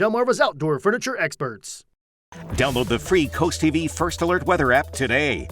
Delmarva's outdoor furniture experts. Download the free CoastTV First Alert weather app today.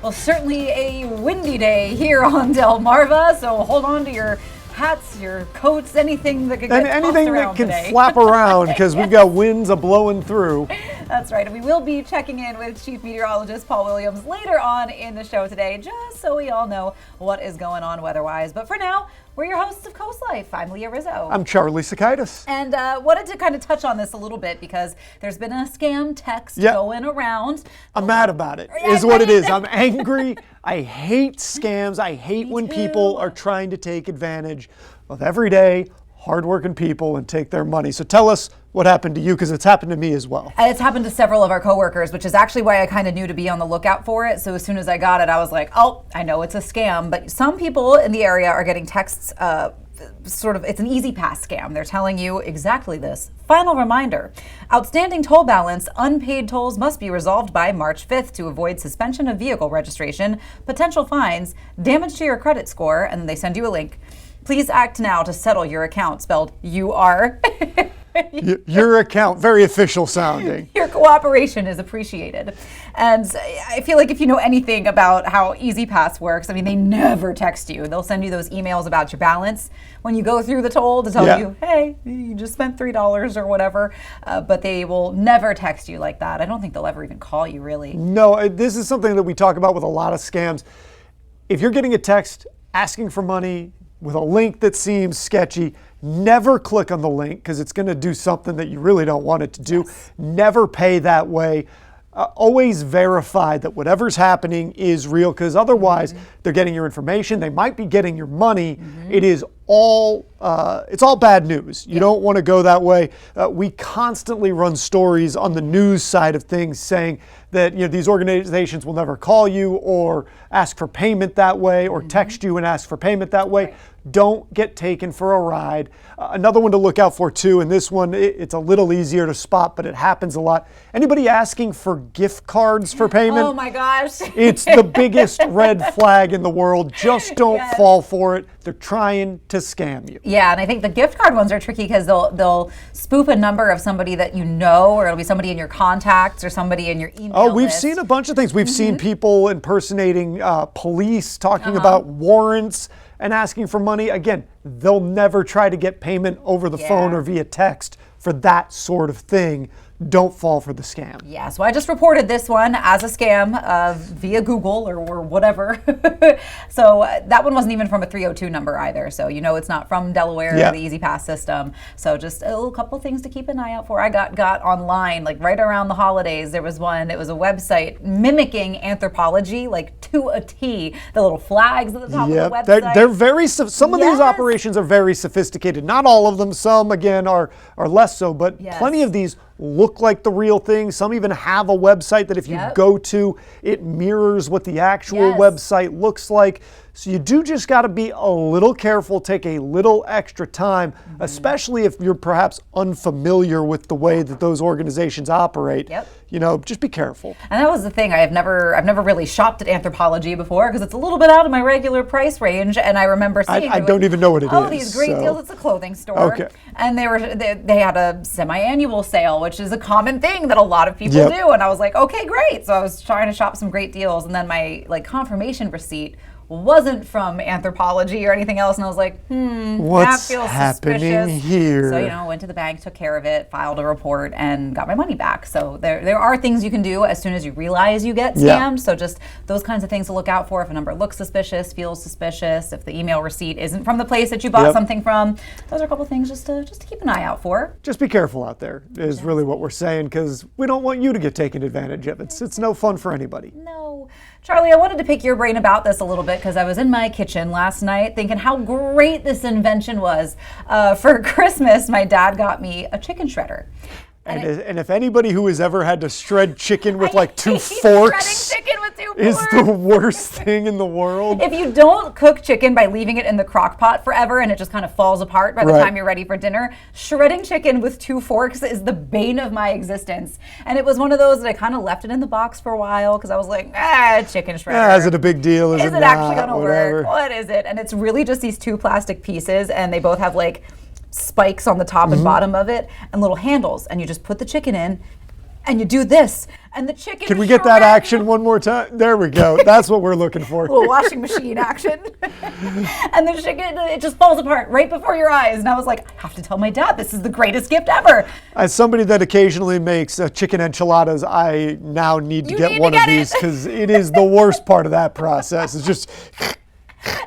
Well, certainly a windy day here on Delmarva, so hold on to your hats, your coats, anything that could get anything around that can today. flap around because we've got winds a-blowing through. That's right, and we will be checking in with Chief Meteorologist Paul Williams later on in the show today, just so we all know what is going on weather-wise. But for now, we're your hosts of Coast Life. I'm Leah Rizzo. I'm Charlie Sokaitis. And wanted to kind of touch on this a little bit because there's been a scam text going around. I'm mad about it, is what it is. I'm angry. I hate scams. I hate when people are trying to take advantage of everyday, hardworking people and take their money. So tell us what happened to you, because it's happened to me as well. It's happened to several of our coworkers, which is actually why I kind of knew to be on the lookout for it. So as soon as I got it, I was like, oh, I know it's a scam. But some people in the area are getting texts, it's an easy pass scam. They're telling you exactly this. Final reminder, outstanding toll balance, unpaid tolls must be resolved by March 5th to avoid suspension of vehicle registration, potential fines, damage to your credit score, and then they send you a link. Please act now to settle your account, spelled U-R. Your account, very official sounding. Your cooperation is appreciated. And I feel like if you know anything about how EasyPass works, I mean, they never text you. They'll send you those emails about your balance when you go through the toll to tell you, hey, you just spent $3 or whatever. But they will never text you like that. I don't think they'll ever even call you, really. No, this is something that we talk about with a lot of scams. If you're getting a text asking for money with a link that seems sketchy, never click on the link because it's going to do something that you really don't want it to do. Yes. Never pay that way. Always verify that whatever's happening is real, because otherwise they're getting your information. They might be getting your money. It is all it's all bad news. You don't want to go that way. We constantly run stories on the news side of things saying that these organizations will never call you or ask for payment that way or text you and ask for payment that way. Right. Don't get taken for a ride. Another one to look out for too, and this one, it's a little easier to spot, but it happens a lot. Anybody asking for gift cards for payment? Oh my gosh. It's the biggest red flag in the world. Just don't fall for it. They're trying to scam you. Yeah, and I think the gift card ones are tricky because they'll spoof a number of somebody that you know, or it'll be somebody in your contacts or somebody in your email Oh, we've list. seen a bunch of things. We've seen people impersonating police, talking about warrants and asking for money. Again, they'll never try to get payment over the phone or via text for that sort of thing. Don't fall for the scam. Yeah, so I just reported this one as a scam via Google or whatever. So that one wasn't even from a 302 number either. So it's not from Delaware or the EasyPass system. So just a little couple things to keep an eye out for. I got online like right around the holidays. There was one. It was a website mimicking anthropology, like to a T. The little flags at the top of the website. They're very. Some of these operations are very sophisticated. Not all of them. Some again are less so, but plenty of these look like the real thing. Some even have a website that if you go to, it mirrors what the actual website looks like. So you do just got to be a little careful, take a little extra time, especially if you're perhaps unfamiliar with the way that those organizations operate. Just be careful. And that was the thing. I've never really shopped at Anthropology before because it's a little bit out of my regular price range. And I remember seeing I don't even know what it is. Oh, these great deals. It's a clothing store. Okay. And they had a semi-annual sale, which is a common thing that a lot of people do. And I was like, okay, great. So I was trying to shop some great deals, and then my confirmation receipt wasn't from Anthropology or anything else, and I was like, what's that feels happening suspicious. here? So, went to the bank, took care of it, filed a report, and got my money back. So there are things you can do as soon as you realize you get scammed. So just those kinds of things to look out for. If a number looks suspicious, feels suspicious, if the email receipt isn't from the place that you bought something from, those are a couple things just to keep an eye out for. Just be careful out there is really what we're saying, because we don't want you to get taken advantage of. It's no fun for anybody. No. Charlie, I wanted to pick your brain about this a little bit, it because I was in my kitchen last night thinking how great this invention was. For Christmas, my dad got me a chicken shredder. And if anybody who has ever had to shred chicken with like two hate forks shredding chicken with two is forks. the worst thing in the world. If you don't cook chicken by leaving it in the crock pot forever and it just kind of falls apart by the time you're ready for dinner, shredding chicken with two forks is the bane of my existence. And it was one of those that I kind of left it in the box for a while because I was like, chicken shredder. Is it a big deal? Is it actually going to Whatever. work? What is it? And it's really just these two plastic pieces, and they both have like spikes on the top and bottom of it and little handles, and you just put the chicken in and you do this and the chicken Can we get that action one more time? There we go. That's what we're looking for. Little washing machine action. And the chicken, it just falls apart right before your eyes. And I was like, I have to tell my dad this is the greatest gift ever. As somebody that occasionally makes chicken enchiladas, I now need to get one of these because it is the worst part of that process. It's just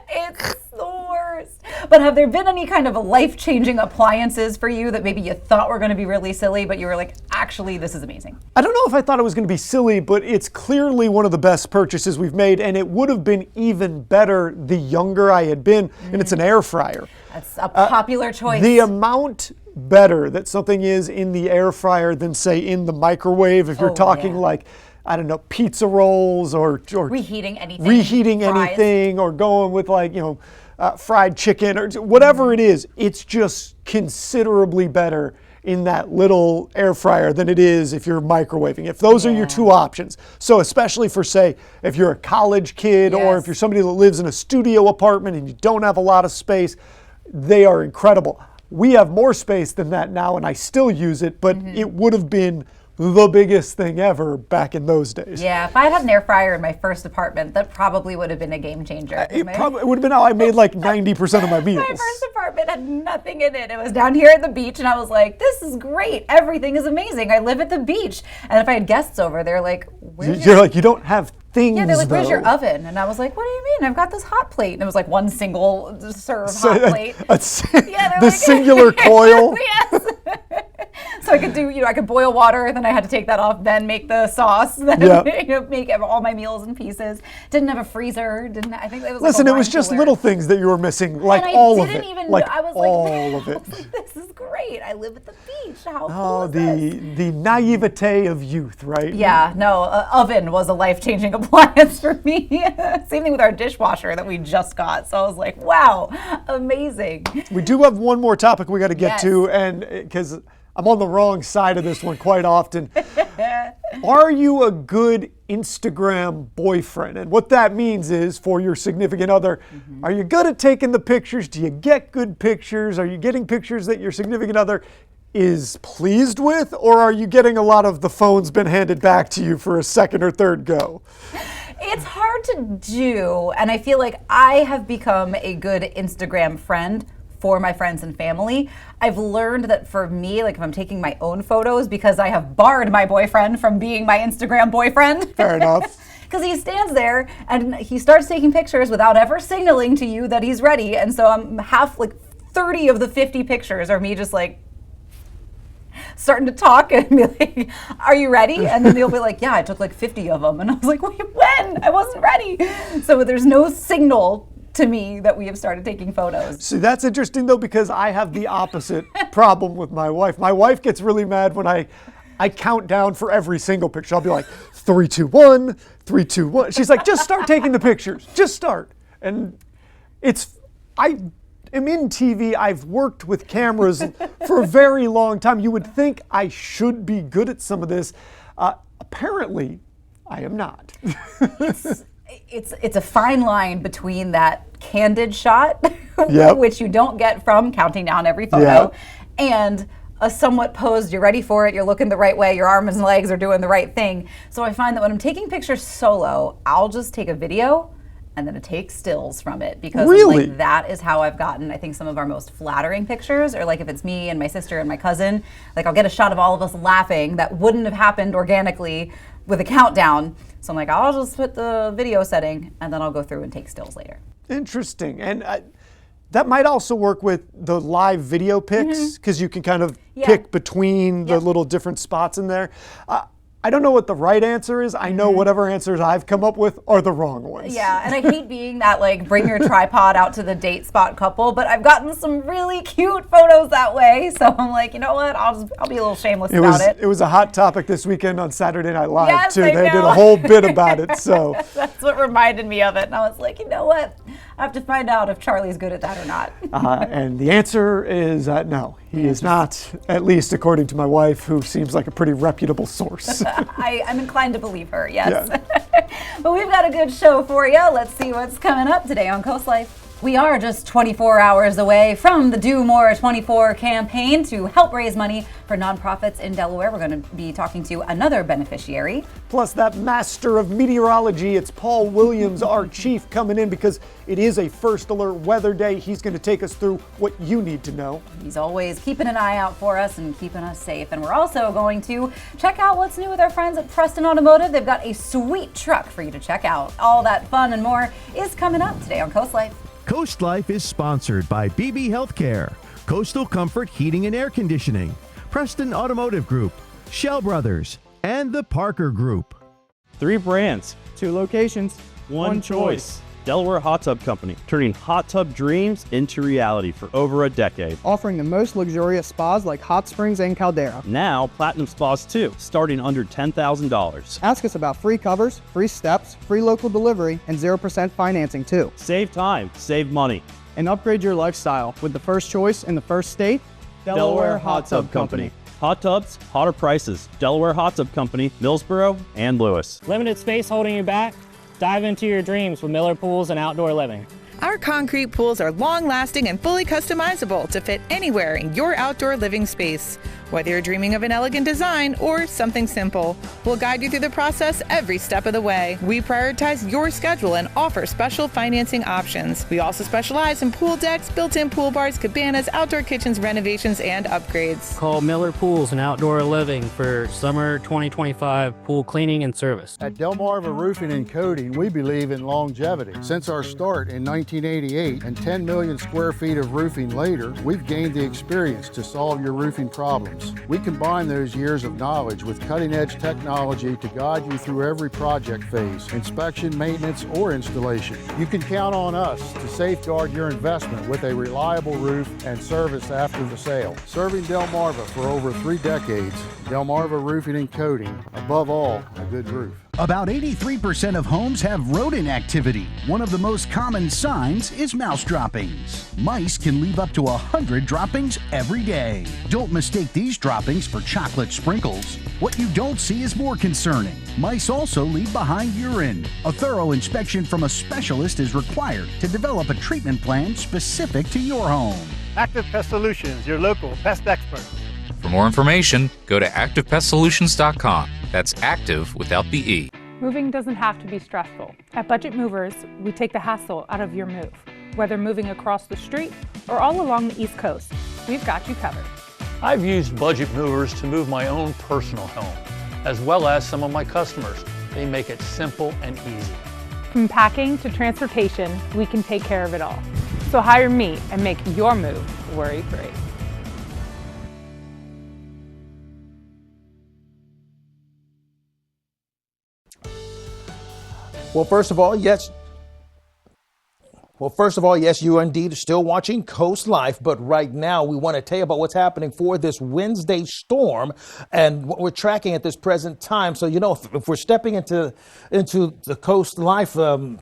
it's the worst. But have there been any kind of life-changing appliances for you that maybe you thought were going to be really silly, but you were like, actually, this is amazing? I don't know if I thought it was going to be silly, but it's clearly one of the best purchases we've made, and it would have been even better the younger I had been, and it's an air fryer. That's a popular choice. The amount better that something is in the air fryer than, say, in the microwave, if you're talking like, I don't know, pizza rolls or reheating anything, or going with like, fried chicken or whatever it is. It's just considerably better in that little air fryer than it is if you're microwaving. If those are your two options. So especially for, say, if you're a college kid or if you're somebody that lives in a studio apartment and you don't have a lot of space, they are incredible. We have more space than that now, and I still use it, but it would have been the biggest thing ever back in those days. Yeah, if I had an air fryer in my first apartment, that probably would have been a game changer. It would have been how I made like 90% of my meals. My first apartment had nothing in it. It was down here at the beach, and I was like, this is great. Everything is amazing. I live at the beach. And if I had guests over, they're like, You're like, you don't have things, they're like, where's your oven? And I was like, what do you mean? I've got this hot plate. And it was like one single serve hot plate. The singular coil. Yes. So I could do, I could boil water, then I had to take that off, then make the sauce, then make all my meals in pieces. Didn't have a freezer. I think it was. Listen, like it was just little things that you were missing, like all of it. I was all of it. This is great. I live at the beach. How cool is this? The naivete of youth, right? Yeah, no, oven was a life-changing appliance for me. Same thing with our dishwasher that we just got. So I was like, wow, amazing. We do have one more topic we got to get to, and because I'm on the wrong side of this one quite often. Are you a good Instagram boyfriend? And what that means is, for your significant other, are you good at taking the pictures? Do you get good pictures? Are you getting pictures that your significant other is pleased with? Or are you getting a lot of the phone's been handed back to you for a second or third go? It's hard to do, and I feel like I have become a good Instagram friend for my friends and family. I've learned that for me, like if I'm taking my own photos, because I have barred my boyfriend from being my Instagram boyfriend. Fair enough. Because he stands there and he starts taking pictures without ever signaling to you that he's ready. And so I'm 30 of the 50 pictures are me just like starting to talk and be like, are you ready? And then they'll be like, yeah, I took like 50 of them. And I was like, wait, when? I wasn't ready. So there's no signal to me that we have started taking photos. See, that's interesting though, because I have the opposite problem with my wife. My wife gets really mad when I count down for every single picture. I'll be like, 3, 2, 1, 3, 2, 1. She's like, just start taking the pictures. Just start. And I am in TV. I've worked with cameras for a very long time. You would think I should be good at some of this. Apparently, I am not. It's a fine line between that candid shot, which you don't get from counting down every photo, and a somewhat posed, you're ready for it, you're looking the right way, your arms and legs are doing the right thing. So I find that when I'm taking pictures solo, I'll just take a video and then take stills from it, because like, that is how I've gotten, I think, some of our most flattering pictures. Or like if it's me and my sister and my cousin, like I'll get a shot of all of us laughing that wouldn't have happened organically with a countdown. So I'm like, I'll just put the video setting and then I'll go through and take stills later. Interesting. And that might also work with the live video pics, because you can kind of pick between the little different spots in there. I don't know what the right answer is. I know whatever answers I've come up with are the wrong ones. Yeah, and I hate being that like bring your tripod out to the date spot couple, but I've gotten some really cute photos that way. So I'm like, you know what? I'll be a little shameless about it. It was a hot topic this weekend on Saturday Night Live Yes, too. I They did know. a whole bit about it. So That's what reminded me of it. And I was like, you know what? I have to find out if Charlie's good at that or not. and the answer is no. He is not, at least according to my wife, who seems like a pretty reputable source. I'm inclined to believe her, yes. Yeah. But we've got a good show for you. Let's see what's coming up today on Coast Life. We are just 24 hours away from the Do More 24 campaign to help raise money for nonprofits in Delaware. We're going to be talking to another beneficiary. Plus that master of meteorology, it's Paul Williams, our chief, coming in because it is a first alert weather day. He's going to take us through what you need to know. He's always keeping an eye out for us and keeping us safe. And we're also going to check out what's new with our friends at Preston Automotive. They've got a sweet truck for you to check out. All that fun and more is coming up today on Coast Life. Coast Life is sponsored by BB Healthcare, Coastal Comfort Heating and Air Conditioning, Preston Automotive Group, Shell Brothers, and the Parker Group. 3 brands, 2 locations, 1 choice. Delaware Hot Tub Company, turning hot tub dreams into reality for over a decade. Offering the most luxurious spas like hot springs and caldera. Now, Platinum Spas too, starting under $10,000. Ask us about free covers, free steps, free local delivery, and 0% financing too. Save time, save money. And upgrade your lifestyle with the first choice in the first state, Delaware Hot Tub Company. Hot tubs, hotter prices. Delaware Hot Tub Company, Millsboro, and Lewis. Limited space holding you back? Dive into your dreams with Miller Pools and Outdoor Living. Our concrete pools are long-lasting and fully customizable to fit anywhere in your outdoor living space. Whether you're dreaming of an elegant design or something simple, we'll guide you through the process every step of the way. We prioritize your schedule and offer special financing options. We also specialize in pool decks, built-in pool bars, cabanas, outdoor kitchens, renovations, and upgrades. Call Miller Pools and Outdoor Living for summer 2025 pool cleaning and service. At Delmarva Roofing and Coating, we believe in longevity. Since our start in 1988 and 10 million square feet of roofing later, we've gained the experience to solve your roofing problems. We combine those years of knowledge with cutting-edge technology to guide you through every project phase, inspection, maintenance, or installation. You can count on us to safeguard your investment with a reliable roof and service after the sale. Serving Delmarva for over 3 decades, Delmarva Roofing and Coating, above all, a good roof. About 83% of homes have rodent activity. One of the most common signs is mouse droppings. Mice can leave up to 100 droppings every day. Don't mistake these droppings for chocolate sprinkles. What you don't see is more concerning. Mice also leave behind urine. A thorough inspection from a specialist is required to develop a treatment plan specific to your home. Active Pest Solutions, your local pest expert. For more information, go to activepestsolutions.com. That's active without the E. Moving doesn't have to be stressful. At Budget Movers, we take the hassle out of your move. Whether moving across the street or all along the East Coast, we've got you covered. I've used Budget Movers to move my own personal home, as well as some of my customers. They make it simple and easy. From packing to transportation, we can take care of it all. So hire me and make your move worry-free. Well, first of all, yes, you indeed are still watching Coast Life, but right now we want to tell you about what's happening for this Wednesday storm and what we're tracking at this present time. So, if we're stepping into the Coast Life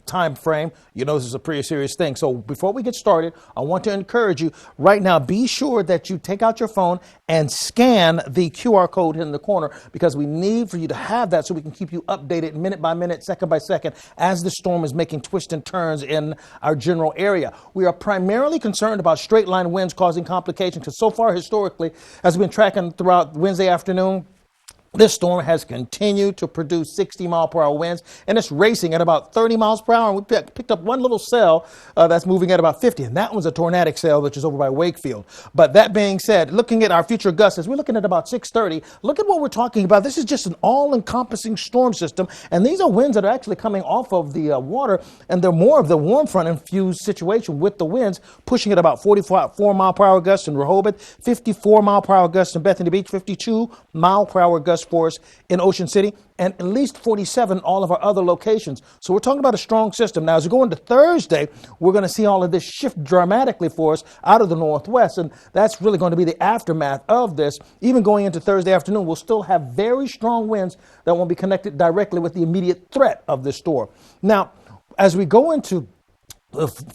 time frame, this is a pretty serious thing. So before we get started, I want to encourage you right now, be sure that you take out your phone and scan the QR code in the corner, because we need for you to have that so we can keep you updated minute by minute, second by second, as the storm is making twists and turns in our general area. We are primarily concerned about straight line winds causing complications, because so far historically, as we've been tracking throughout Wednesday afternoon, this storm has continued to produce 60-mile-per-hour winds, and it's racing at about 30 miles per hour. And we picked up one little cell that's moving at about 50, and that one's a tornadic cell, which is over by Wakefield. But that being said, looking at our future gusts, as we're looking at about 6:30, look at what we're talking about. This is just an all-encompassing storm system, and these are winds that are actually coming off of the water, and they're more of the warm front-infused situation with the winds pushing at about 44-mile-per-hour gusts in Rehoboth, 54-mile-per-hour gusts in Bethany Beach, 52-mile-per-hour gusts Northwest for us in Ocean City, and at least 47 all of our other locations. So we're talking about a strong system. Now, as we go into Thursday, we're going to see all of this shift dramatically for us out of the Northwest, and that's really going to be the aftermath of this. Even going into Thursday afternoon, we'll still have very strong winds that won't be connected directly with the immediate threat of this storm. Now, as we go into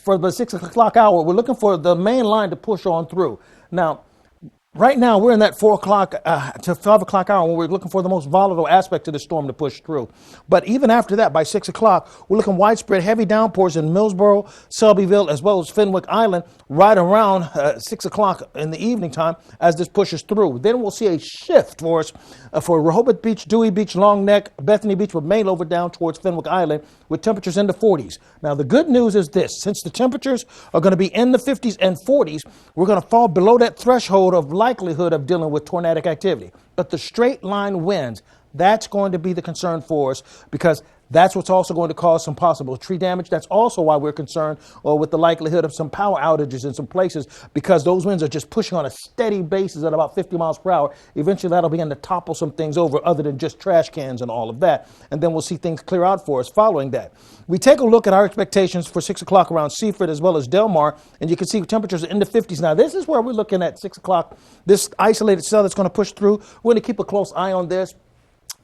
for the 6 o'clock hour, we're looking for the main line to push on through. Now, right now, we're in that 4 o'clock to 5 o'clock hour when we're looking for the most volatile aspect of the storm to push through. But even after that, by 6 o'clock, we're looking widespread heavy downpours in Millsboro, Selbyville, as well as Fenwick Island, right around 6 o'clock in the evening time as this pushes through. Then we'll see a shift for us for Rehoboth Beach, Dewey Beach, Long Neck, Bethany Beach, with main over down towards Fenwick Island with temperatures in the 40s. Now, the good news is this. Since the temperatures are going to be in the 50s and 40s, we're going to fall below that threshold of likelihood of dealing with tornadic activity. But the straight line winds, that's going to be the concern for us, because that's what's also going to cause some possible tree damage. That's also why we're concerned with the likelihood of some power outages in some places, because those winds are just pushing on a steady basis at about 50 miles per hour. Eventually, that'll begin to topple some things over other than just trash cans and all of that. And then we'll see things clear out for us following that. We take a look at our expectations for 6 o'clock around Seaford as well as Delmar, and you can see temperatures are in the 50s. Now, this is where we're looking at 6 o'clock, this isolated cell that's going to push through. We're going to keep a close eye on this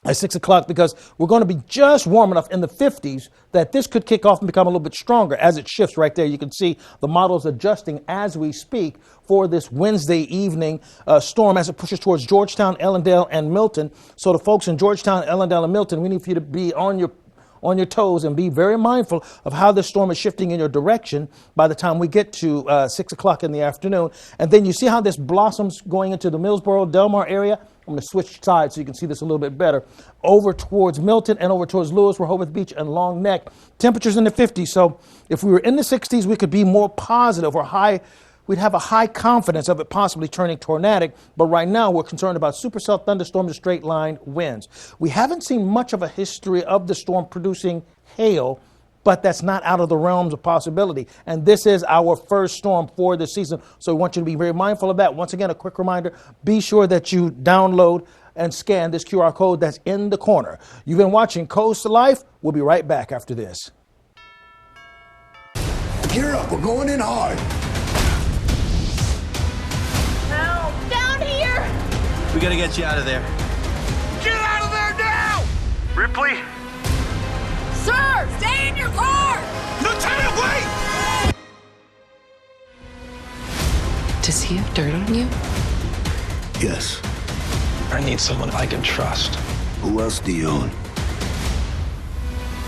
at 6 o'clock, because we're going to be just warm enough in the 50s that this could kick off and become a little bit stronger as it shifts right there. You can see the models adjusting as we speak for this Wednesday evening storm as it pushes towards Georgetown, Ellendale, and Milton. So the folks in Georgetown, Ellendale, and Milton, we need for you to be on your toes and be very mindful of how this storm is shifting in your direction by the time we get to 6 o'clock in the afternoon. And then you see how this blossoms going into the Millsboro, Delmar area. I'm going to switch sides so you can see this a little bit better. Over towards Milton and over towards Lewis, Rehoboth Beach, and Long Neck. Temperatures in the 50s. So if we were in the 60s, we could be more positive or high. We'd have a high confidence of it possibly turning tornadic. But right now, we're concerned about supercell thunderstorms and straight line winds. We haven't seen much of a history of the storm producing hail, but that's not out of the realms of possibility. And this is our first storm for this season, so we want you to be very mindful of that. Once again, a quick reminder, be sure that you download and scan this QR code that's in the corner. You've been watching Coast Life. We'll be right back after this. Gear up, we're going in hard. Help! Down here! We gotta get you out of there. Get out of there now! Ripley? Sir, stay in your car! Lieutenant, wait! Does he have dirt on you? Yes. I need someone I can trust. Who else do you own?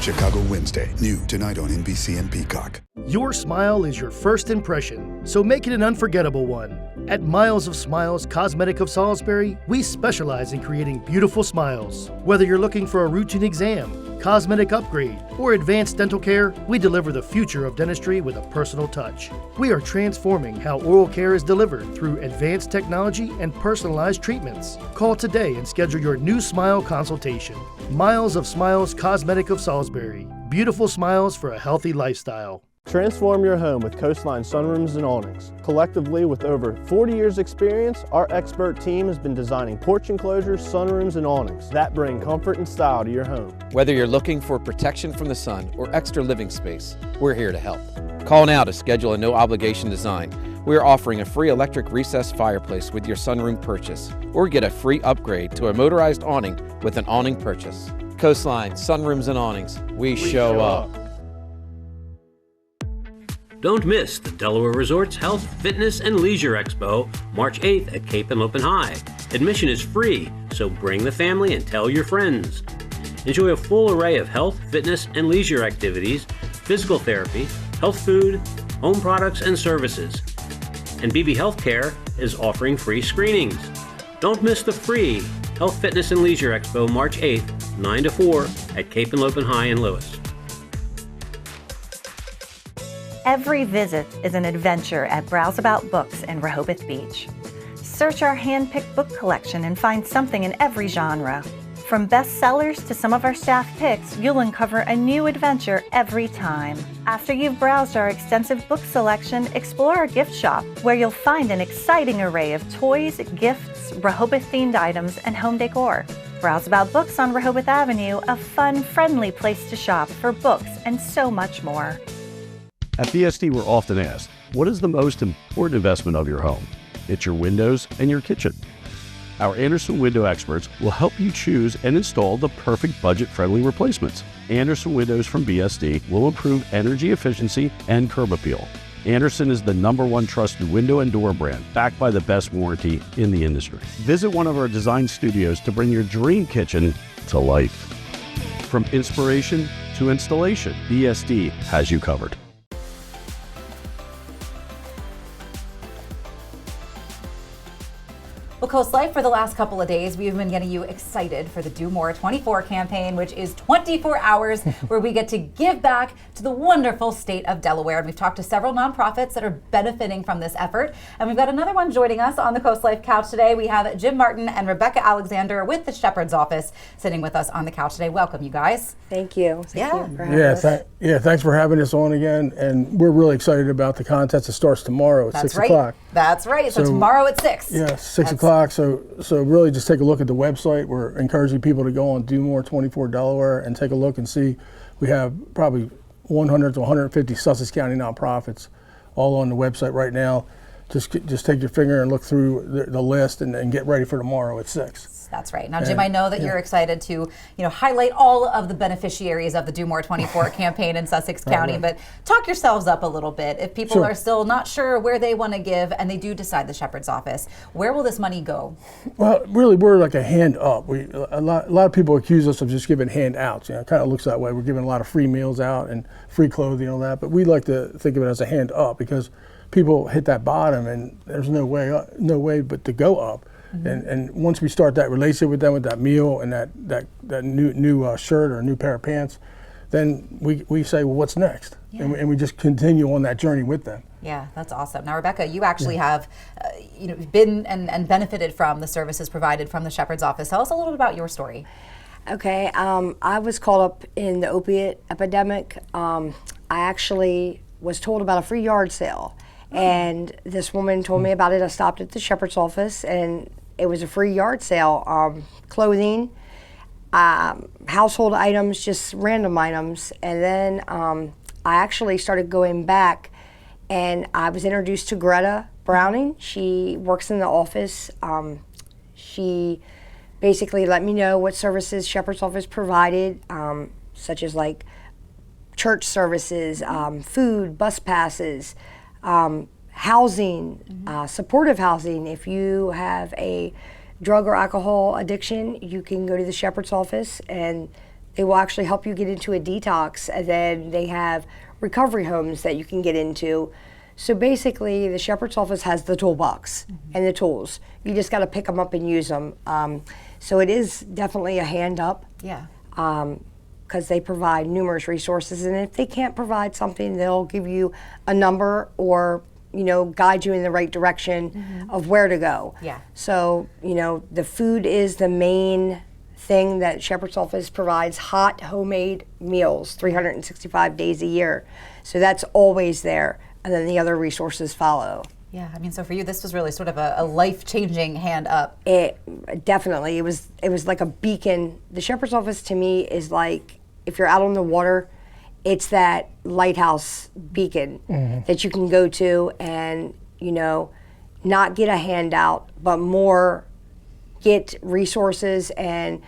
Chicago Wednesday, new tonight on NBC and Peacock. Your smile is your first impression, so make it an unforgettable one. At Miles of Smiles Cosmetic of Salisbury, we specialize in creating beautiful smiles. Whether you're looking for a routine exam, cosmetic upgrade, or advanced dental care, we deliver the future of dentistry with a personal touch. We are transforming how oral care is delivered through advanced technology and personalized treatments. Call today and schedule your new smile consultation. Miles of Smiles Cosmetic of Salisbury. Beautiful smiles for a healthy lifestyle. Transform your home with Coastline Sunrooms and Awnings. Collectively, with over 40 years experience, our expert team has been designing porch enclosures, sunrooms, and awnings that bring comfort and style to your home. Whether you're looking for protection from the sun or extra living space, we're here to help. Call now to schedule a no-obligation design. We're offering a free electric recessed fireplace with your sunroom purchase, or get a free upgrade to a motorized awning with an awning purchase. Coastline Sunrooms and Awnings. We show up. Don't miss the Delaware Resorts Health, Fitness, and Leisure Expo, March 8th at Cape and Open High. Admission is free, so bring the family and tell your friends. Enjoy a full array of health, fitness, and leisure activities, physical therapy, health food, home products, and services. And BB Healthcare is offering free screenings. Don't miss the free Health, Fitness, and Leisure Expo, March 8th, 9 to 4 at Cape and Open High in Lewis. Every visit is an adventure at Browse About Books in Rehoboth Beach. Search our hand-picked book collection and find something in every genre. From bestsellers to some of our staff picks, you'll uncover a new adventure every time. After you've browsed our extensive book selection, explore our gift shop, where you'll find an exciting array of toys, gifts, Rehoboth-themed items, and home decor. Browse About Books on Rehoboth Avenue, a fun, friendly place to shop for books and so much more. At BSD, we're often asked, what is the most important investment of your home? It's your windows and your kitchen. Our Anderson window experts will help you choose and install the perfect budget-friendly replacements. Anderson windows from BSD will improve energy efficiency and curb appeal. Anderson is the #1 trusted window and door brand, backed by the best warranty in the industry. Visit one of our design studios to bring your dream kitchen to life. From inspiration to installation, BSD has you covered. Well, Coast Life, for the last couple of days, we've been getting you excited for the Do More 24 campaign, which is 24 hours where we get to give back to the wonderful state of Delaware. And we've talked to several nonprofits that are benefiting from this effort. And we've got another one joining us on the Coast Life couch today. We have Jim Martin and Rebecca Alexander with the Shepherd's Office sitting with us on the couch today. Welcome, you guys. Thank you. Thank you for having us. Thanks for having us on again. And we're really excited about the contest that starts tomorrow at 6 o'clock. That's right. So tomorrow at 6. Yeah, 6 o'clock. So really just take a look at the website. We're encouraging people to go on Do More 24 Delaware and take a look and see. We have probably 100 to 150 Sussex County nonprofits all on the website right now. Just take your finger and look through the list and get ready for tomorrow at 6. That's right. Now, Jim, I know that you're excited to, highlight all of the beneficiaries of the Do More 24 campaign in Sussex County, but talk yourselves up a little bit. If people are still not sure where they want to give and they do decide the Shepherd's Office, where will this money go? Well, really, we're like a hand up. A lot of people accuse us of just giving handouts. It kind of looks that way. We're giving a lot of free meals out and free clothing and all that, but we like to think of it as a hand up because people hit that bottom and there's no way but to go up. Mm-hmm. And once we start that relationship with them with that meal and that new shirt or a new pair of pants, then we say, well, what's next? Yeah. And we just continue on that journey with them. Yeah, that's awesome. Now, Rebecca, you actually have been and benefited from the services provided from the Shepherd's Office. Tell us a little bit about your story. Okay, I was caught up in the opiate epidemic. I actually was told about a free yard sale. And this woman told me about it. I stopped at the Shepherd's Office, and it was a free yard sale. Clothing, household items, just random items. And then I actually started going back, and I was introduced to Greta Browning. She works in the office. She basically let me know what services Shepherd's Office provided, such as like church services, food, bus passes, housing, supportive housing. If you have a drug or alcohol addiction, you can go to the Shepherd's Office and they will actually help you get into a detox. And then they have recovery homes that you can get into. So basically, the Shepherd's Office has the toolbox and the tools. You just got to pick them up and use them. So it is definitely a hand up. Yeah. Because they provide numerous resources, and if they can't provide something, they'll give you a number or guide you in the right direction of where to go. Yeah. So the food is the main thing that Shepherd's Office provides: hot homemade meals 365 days a year. So that's always there, and then the other resources follow. Yeah, I mean, so for you, this was really sort of a life-changing hand up. It definitely, it was like a beacon. The Shepherd's Office to me is like, if you're out on the water, it's that lighthouse beacon that you can go to and, not get a handout, but more get resources, and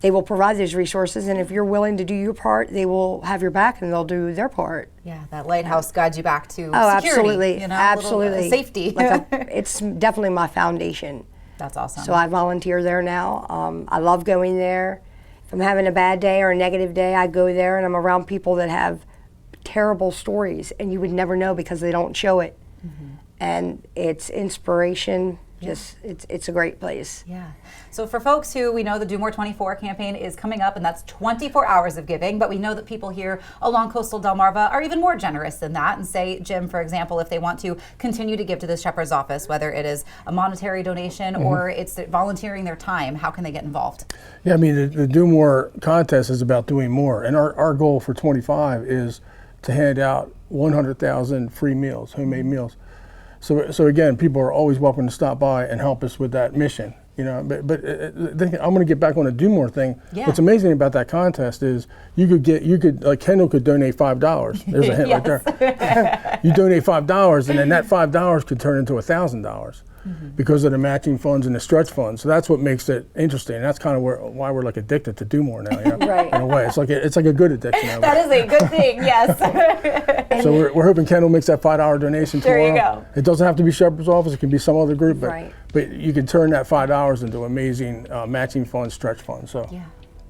they will provide those resources. And if you're willing to do your part, they will have your back and they'll do their part. Yeah, that lighthouse guides you back to security. Absolutely, absolutely. Safety. It's definitely my foundation. That's awesome. So I volunteer there now. I love going there. If I'm having a bad day or a negative day, I go there and I'm around people that have terrible stories, and you would never know because they don't show it. And it's inspiration. Just it's a great place. Yeah. So for folks who, we know the Do More 24 campaign is coming up, and that's 24 hours of giving, but we know that people here along coastal Delmarva are even more generous than that, and say, Jim, for example, if they want to continue to give to the Shepherd's Office, whether it is a monetary donation or it's volunteering their time, how can they get involved? Yeah, I mean, the Do More contest is about doing more, and our goal for 25 is to hand out 100,000 free meals, homemade meals. So again, people are always welcome to stop by and help us with that mission. You know, but I'm going to get back on the Do More thing. Yeah. What's amazing about that contest is like Kendall could donate $5. There's a hint right there. You donate $5, and then that $5 could turn into $1,000 because of the matching funds and the stretch funds. So that's what makes it interesting. And that's kind of why we're like addicted to Do More now. You know? Right. In a way, it's like a good addiction. That is a good thing. Yes. So we're hoping Kendall makes that $5 donation tomorrow. There you go. It doesn't have to be Shepherd's Office. It can be some other group. But Right. But you can turn that $5 into amazing matching funds, stretch funds. So,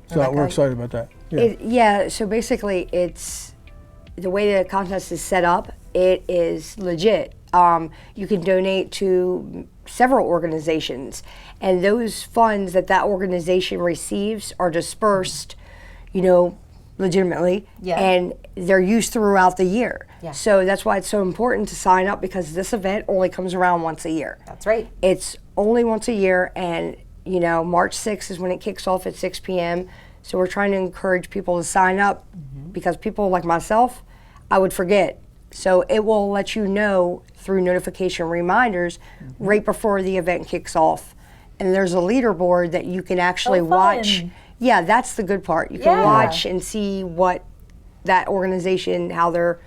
so we're excited about that. Yeah. So basically, it's the way the contest is set up. It is legit. You can donate to several organizations, and those funds that organization receives are dispersed, legitimately, and they're used throughout the year. Yeah. So that's why it's so important to sign up, because this event only comes around once a year. That's right. It's only once a year, and March 6th is when it kicks off at 6 p.m. So we're trying to encourage people to sign up, because people like myself, I would forget. So it will let you know through notification reminders right before the event kicks off. And there's a leaderboard that you can actually watch. Yeah, that's the good part. You can watch and see what that organization, how they're,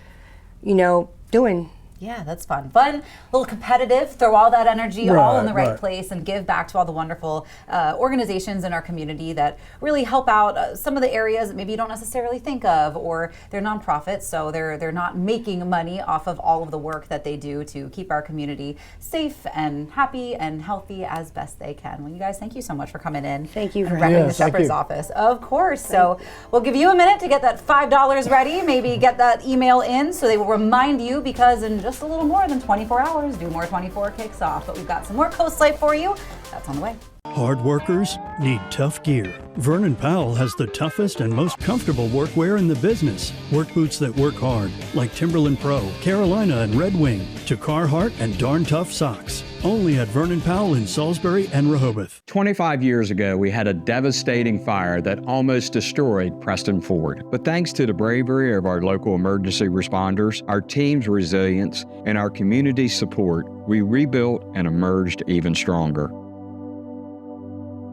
doing. Yeah, that's fun. Fun, a little competitive, throw all that energy all in the right place and give back to all the wonderful organizations in our community that really help out some of the areas that maybe you don't necessarily think of, or they're nonprofits, so they're not making money off of all of the work that they do to keep our community safe and happy and healthy as best they can. Well, you guys, thank you so much for coming in. Thank you for repping the Shepherd's Office. Of course. So we'll give you a minute to get that $5 ready, maybe get that email in so they will remind you, because in just a little more than 24 hours, Do More 24 kicks off. But we've got some more Coast Life for you. That's on the way. Hard workers need tough gear. Vernon Powell has the toughest and most comfortable workwear in the business. Work boots that work hard, like Timberland Pro, Carolina, and Red Wing, to Carhartt and Darn Tough socks. Only at Vernon Powell in Salisbury and Rehoboth. 25 years ago, we had a devastating fire that almost destroyed Preston Ford. But thanks to the bravery of our local emergency responders, our team's resilience, and our community support, we rebuilt and emerged even stronger.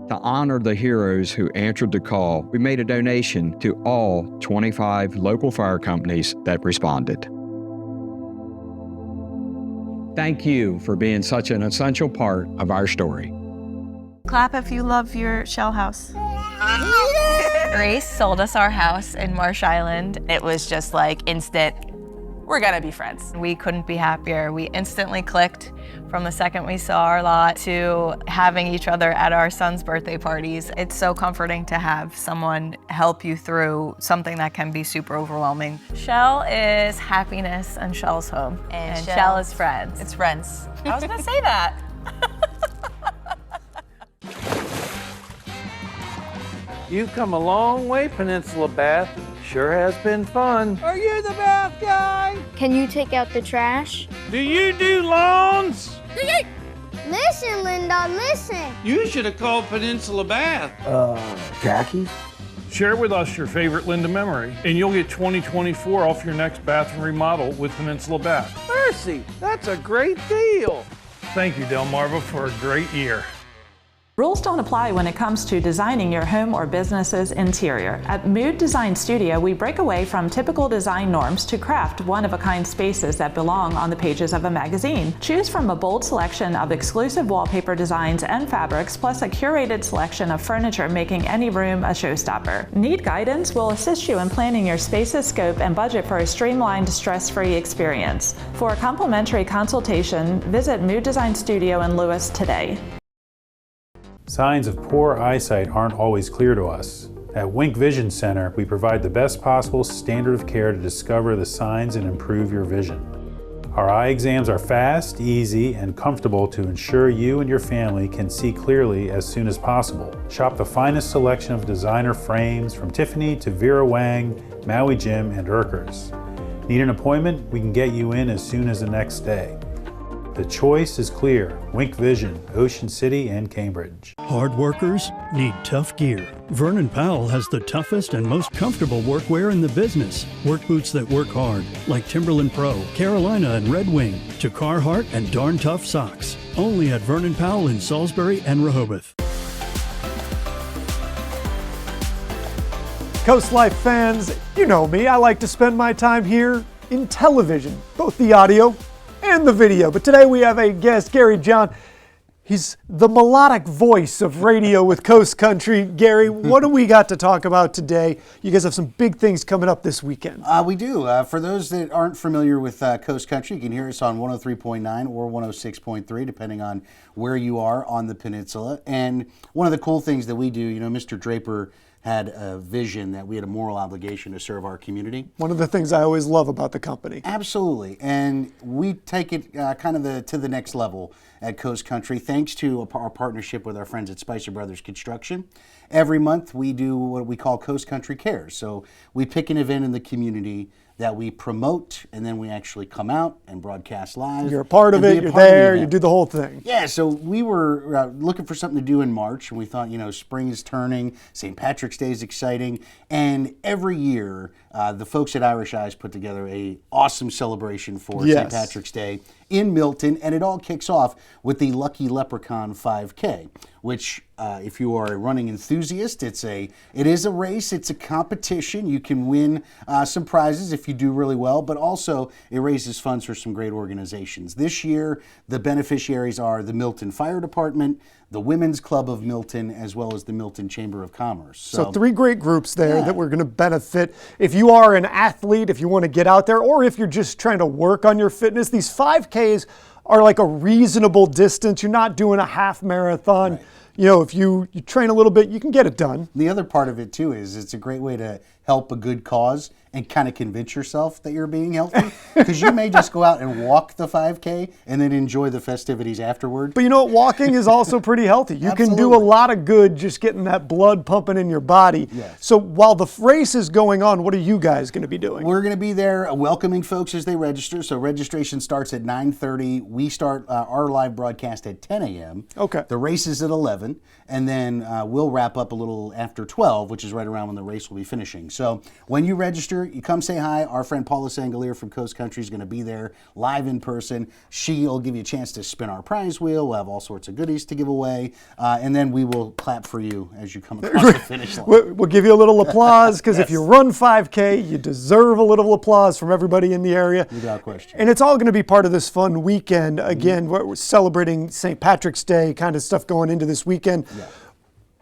To honor the heroes who answered the call, we made a donation to all 25 local fire companies that responded. Thank you for being such an essential part of our story. Clap if you love your shell house. Grace sold us our house in Marsh Island. It was just like instant, we're gonna be friends. We couldn't be happier. We instantly clicked from the second we saw our lot to having each other at our son's birthday parties. It's so comforting to have someone help you through something that can be super overwhelming. Shell is happiness and Shell's home. And Shell is friends. It's friends. I was gonna say that. You've come a long way, Peninsula Bath. Sure has been fun. Are you the bath guy? Can you take out the trash? Do you do lawns? Listen, Linda, listen. You should have called Peninsula Bath. Khakis? Share with us your favorite Linda memory, and you'll get 2024 off your next bathroom remodel with Peninsula Bath. Mercy, that's a great deal. Thank you, Delmarva, for a great year. Rules don't apply when it comes to designing your home or business's interior. At Mood Design Studio, we break away from typical design norms to craft one-of-a-kind spaces that belong on the pages of a magazine. Choose from a bold selection of exclusive wallpaper designs and fabrics, plus a curated selection of furniture, making any room a showstopper. Need guidance? We'll assist you in planning your space's scope and budget for a streamlined, stress-free experience. For a complimentary consultation, visit Mood Design Studio in Lewis today. Signs of poor eyesight aren't always clear to us. At Wink Vision Center, we provide the best possible standard of care to discover the signs and improve your vision. Our eye exams are fast, easy, and comfortable to ensure you and your family can see clearly as soon as possible. Shop the finest selection of designer frames from Tiffany to Vera Wang, Maui Jim, and Urkers. Need an appointment? We can get you in as soon as the next day. The choice is clear. Wink Vision, Ocean City and Cambridge. Hard workers need tough gear. Vernon Powell has the toughest and most comfortable workwear in the business. Work boots that work hard, like Timberland Pro, Carolina, and Red Wing, to Carhartt and Darn Tough socks. Only at Vernon Powell in Salisbury and Rehoboth. Coast Life fans, you know me, I like to spend my time here in television, both the audio and the video. But today we have a guest, Gary John. He's the melodic voice of radio with Coast Country. Gary, what do we got to talk about today? You guys have some big things coming up this weekend. We do. For those that aren't familiar with Coast Country, you can hear us on 103.9 or 106.3, depending on where you are on the peninsula. And one of the cool things that we do, you know, Mr. Draper had a vision that we had a moral obligation to serve our community. One of the things I always love about the company. Absolutely. And we take it to the next level at Coast Country, thanks to our partnership with our friends at Spicer Brothers Construction. Every month we do what we call Coast Country Cares. So we pick an event in the community that we promote, and then we actually come out and broadcast live. You're a part of it, you're there, you do the whole thing. Yeah, so we were looking for something to do in March, and we thought, you know, spring is turning, St. Patrick's Day is exciting, and every year the folks at Irish Eyes put together a awesome celebration for St. Patrick's Day in Milton, and it all kicks off with the Lucky Leprechaun 5K, which if you are a running enthusiast, it is a race, it's a competition. You can win some prizes if you do really well, but also it raises funds for some great organizations. This year, the beneficiaries are the Milton Fire Department, the Women's Club of Milton, as well as the Milton Chamber of Commerce. So 3 great groups there that we're going to benefit. If you are an athlete, if you want to get out there, or if you're just trying to work on your fitness, these 5Ks are like a reasonable distance. You're not doing a half marathon. Right. You know, if you train a little bit, you can get it done. The other part of it, too, is it's a great way to help a good cause and kind of convince yourself that you're being healthy. Because you may just go out and walk the 5K and then enjoy the festivities afterward. But you know what? Walking is also pretty healthy. You can do a lot of good just getting that blood pumping in your body. Yes. So while the race is going on, what are you guys going to be doing? We're going to be there welcoming folks as they register. So registration starts at 9:30. We start our live broadcast at 10 a.m. Okay. The race is at 11. And then we'll wrap up a little after 12, which is right around when the race will be finishing. So when you register, you come say hi. Our friend Paula Sangalier from Coast Country is going to be there live in person. She'll give you a chance to spin our prize wheel. We'll have all sorts of goodies to give away. And then we will clap for you as you come across the finish line. We'll give you a little applause because if you run 5K, you deserve a little applause from everybody in the area. Without question. And it's all going to be part of this fun weekend. Again, we're celebrating St. Patrick's Day kind of stuff going into this weekend. Yeah.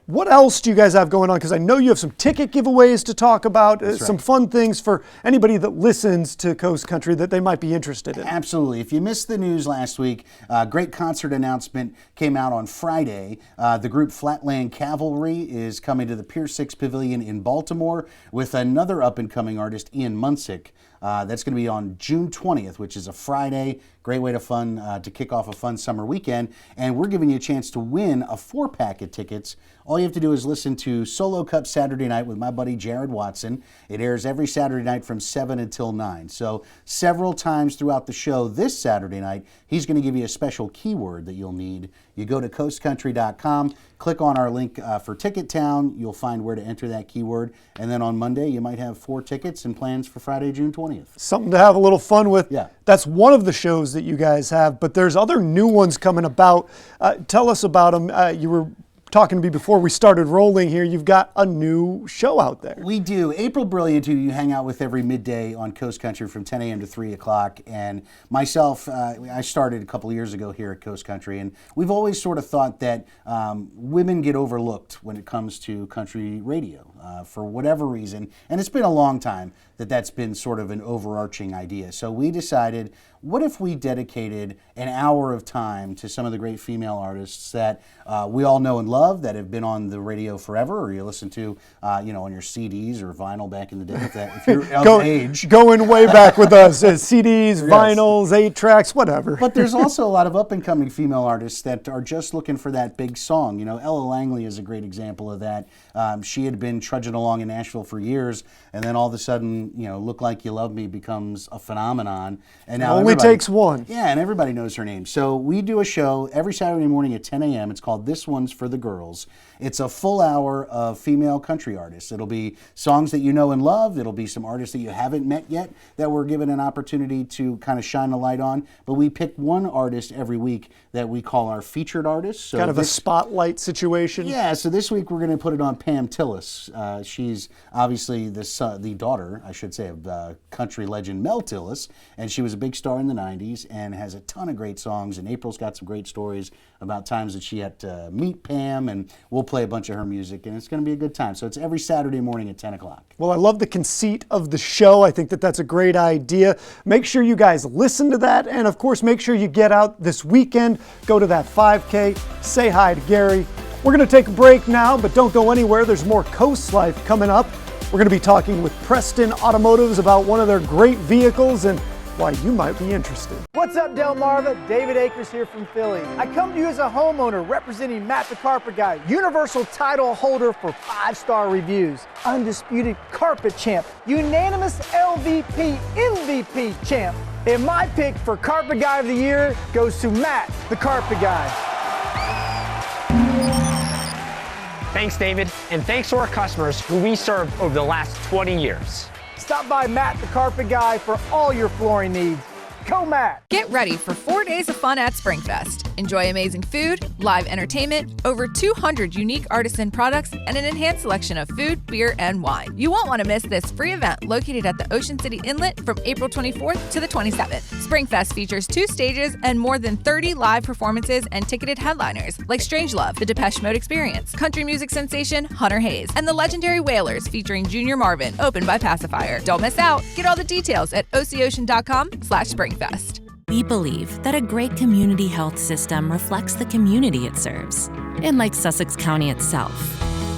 What else do you guys have going on? Because I know you have some ticket giveaways to talk about, some fun things for anybody that listens to Coast Country that they might be interested in. Absolutely. If you missed the news last week, a great concert announcement came out on Friday. The group Flatland Cavalry is coming to the Pier 6 Pavilion in Baltimore with another up-and-coming artist, Ian Munsick. That's going to be on June 20th, which is a Friday. Great way to kick off a fun summer weekend. And we're giving you a chance to win a 4-pack of tickets. All you have to do is listen to Solo Cup Saturday Night with my buddy Jared Watson. It airs every Saturday night from 7 until 9. So several times throughout the show this Saturday night, he's going to give you a special keyword that you'll need. You go to coastcountry.com, click on our link for Ticket Town. You'll find where to enter that keyword. And then on Monday, you might have 4 tickets and plans for Friday, June 20th. Something to have a little fun with. Yeah. That's one of the shows that you guys have, but there's other new ones coming about. Tell us about them. You were talking to me before we started rolling here. You've got a new show out there. We do. April Brilliant, who you hang out with every midday on Coast Country from 10 a.m. to 3 o'clock. And myself, I started a couple of years ago here at Coast Country. And we've always sort of thought that women get overlooked when it comes to country radio for whatever reason. And it's been a long time that that's been sort of an overarching idea. So we decided, what if we dedicated an hour of time to some of the great female artists that we all know and love, that have been on the radio forever, or you listen to, on your CDs or vinyl back in the day, if you're of age. Going way back with us, CDs, vinyls, 8-tracks, whatever. But there's also a lot of up-and-coming female artists that are just looking for that big song. You know, Ella Langley is a great example of that. She had been trudging along in Nashville for years, and then all of a sudden, Look Like You Love Me becomes a phenomenon. And now only takes one. Yeah, and everybody knows her name. So we do a show every Saturday morning at 10 a.m. It's called This One's for the Girls. It's a full hour of female country artists. It'll be songs that you know and love. It'll be some artists that you haven't met yet that we're given an opportunity to kind of shine a light on. But we pick one artist every week that we call our featured artist. So kind of a spotlight situation. Yeah, so this week we're going to put it on Pam Tillis. She's obviously the daughter, I should say, of country legend Mel Tillis, and she was a big star in the 90s and has a ton of great songs, and April's got some great stories about times that she had to meet Pam, and we'll play a bunch of her music, and it's going to be a good time. So it's every Saturday morning at 10 o'clock. Well, I love the conceit of the show. I think that that's a great idea. Make sure you guys listen to that, and of course, make sure you get out this weekend, go to that 5K, say hi to Gary. We're going to take a break now, but don't go anywhere. There's more Coast Life coming up. We're going to be talking with Preston Automotive about one of their great vehicles and why you might be interested. What's up, Delmarva? David Akers here from Philly. I come to you as a homeowner representing Matt the Carpet Guy, universal title holder for 5-star reviews, undisputed carpet champ, unanimous LVP MVP champ. And my pick for Carpet Guy of the Year goes to Matt the Carpet Guy. Thanks, David, and thanks to our customers who we served over the last 20 years. Stop by Matt the Carpet Guy for all your flooring needs. Go Matt! Get ready for 4 days of fun at SpringFest. Enjoy amazing food, live entertainment, over 200 unique artisan products, and an enhanced selection of food, beer, and wine. You won't want to miss this free event located at the Ocean City Inlet from April 24th to the 27th. SpringFest features 2 stages and more than 30 live performances and ticketed headliners like Strangelove, the Depeche Mode Experience, country music sensation Hunter Hayes, and the legendary Wailers featuring Junior Marvin, opened by Pacifier. Don't miss out. Get all the details at oceocean.com/SpringFest. We believe that a great community health system reflects the community it serves. And like Sussex County itself,